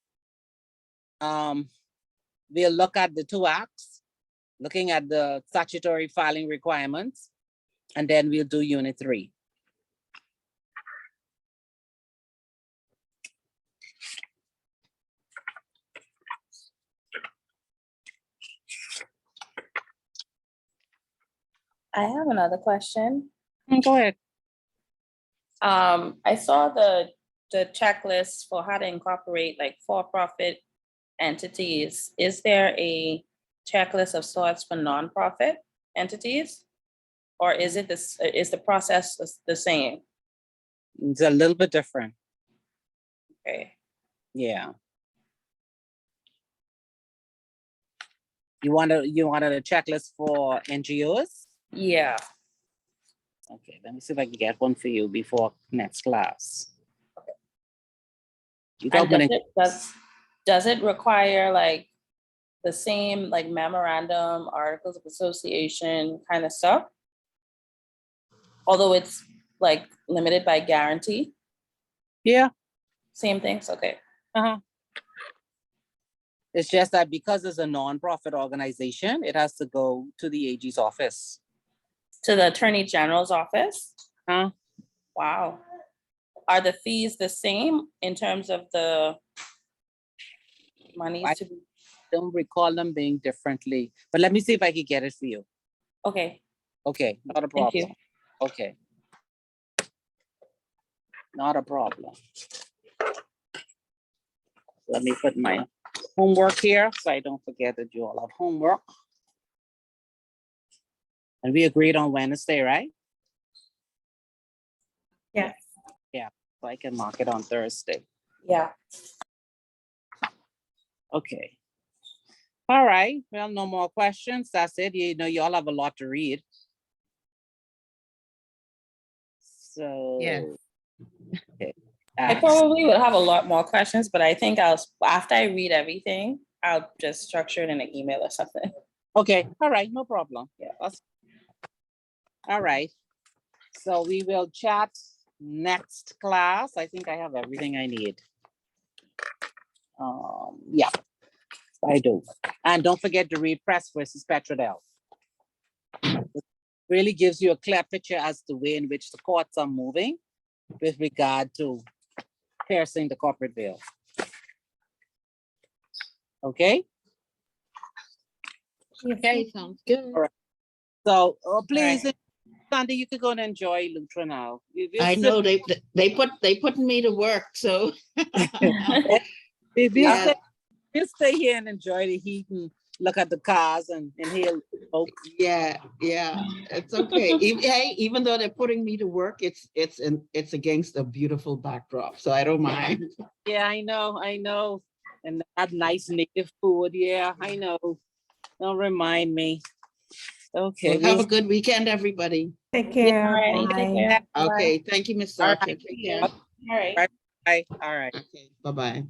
we'll look at the 2 acts, looking at the statutory filing requirements, and then we'll do unit 3. I have another question. Go ahead. I saw the checklist for how to incorporate like for-profit entities. Is there a checklist of sorts for nonprofit entities? Or is the process the same? It's a little bit different. Okay. Yeah. You wanted a checklist for NGOs? Yeah. Okay, let me see if I can get one for you before next class. You And don't does it require like the same like memorandum, articles of association kind of stuff? Although it's like limited by guarantee, Yeah. same things, okay. It's just that because it's a nonprofit organization, it has to go to the AG's office. To the Attorney General's office? Huh? Wow. Are the fees the same in terms of the monies I to be? don't recall them being differently, but let me see if I can get it for you. Okay, Okay, not a thank you. problem. Okay. Not a problem. Let me put my homework here so I don't forget that you all have homework. And we agreed on Wednesday, right? Yes. Yeah, so I can mark it on Thursday. Yeah. Okay. All right, well, no more questions. That's it. You know, you all have a lot to read. So. Yeah. Okay. I probably would have a lot more questions, but I think after I read everything, I'll just structure it in an email or something. Okay, all right, no problem. Yeah. All right. So we will chat next class. I think I have everything I need. Yeah, I do. And don't forget to read Press versus Petrodel. It really gives you a clear picture as to the way in which the courts are moving with regard to piercing the corporate veil. Okay? Okay, sounds good. All right. So please, Sandy, you could go and enjoy Lutra now. I know they put me to work, so. Yeah. We'll stay here and enjoy the heat and look at the cars and inhale smoke. Yeah, it's okay. Hey, even though they're putting me to work, it's against a beautiful backdrop, so I don't mind. Yeah, I know. And that nice native food. Yeah, I know. Don't remind me. Okay. Well, have a good weekend, everybody. Take care. Alrighty, take Bye. care. Bye-bye. Okay, thank you, Ms. All Sarcher. right. Take care. All right. Bye. All right. Okay, bye-bye.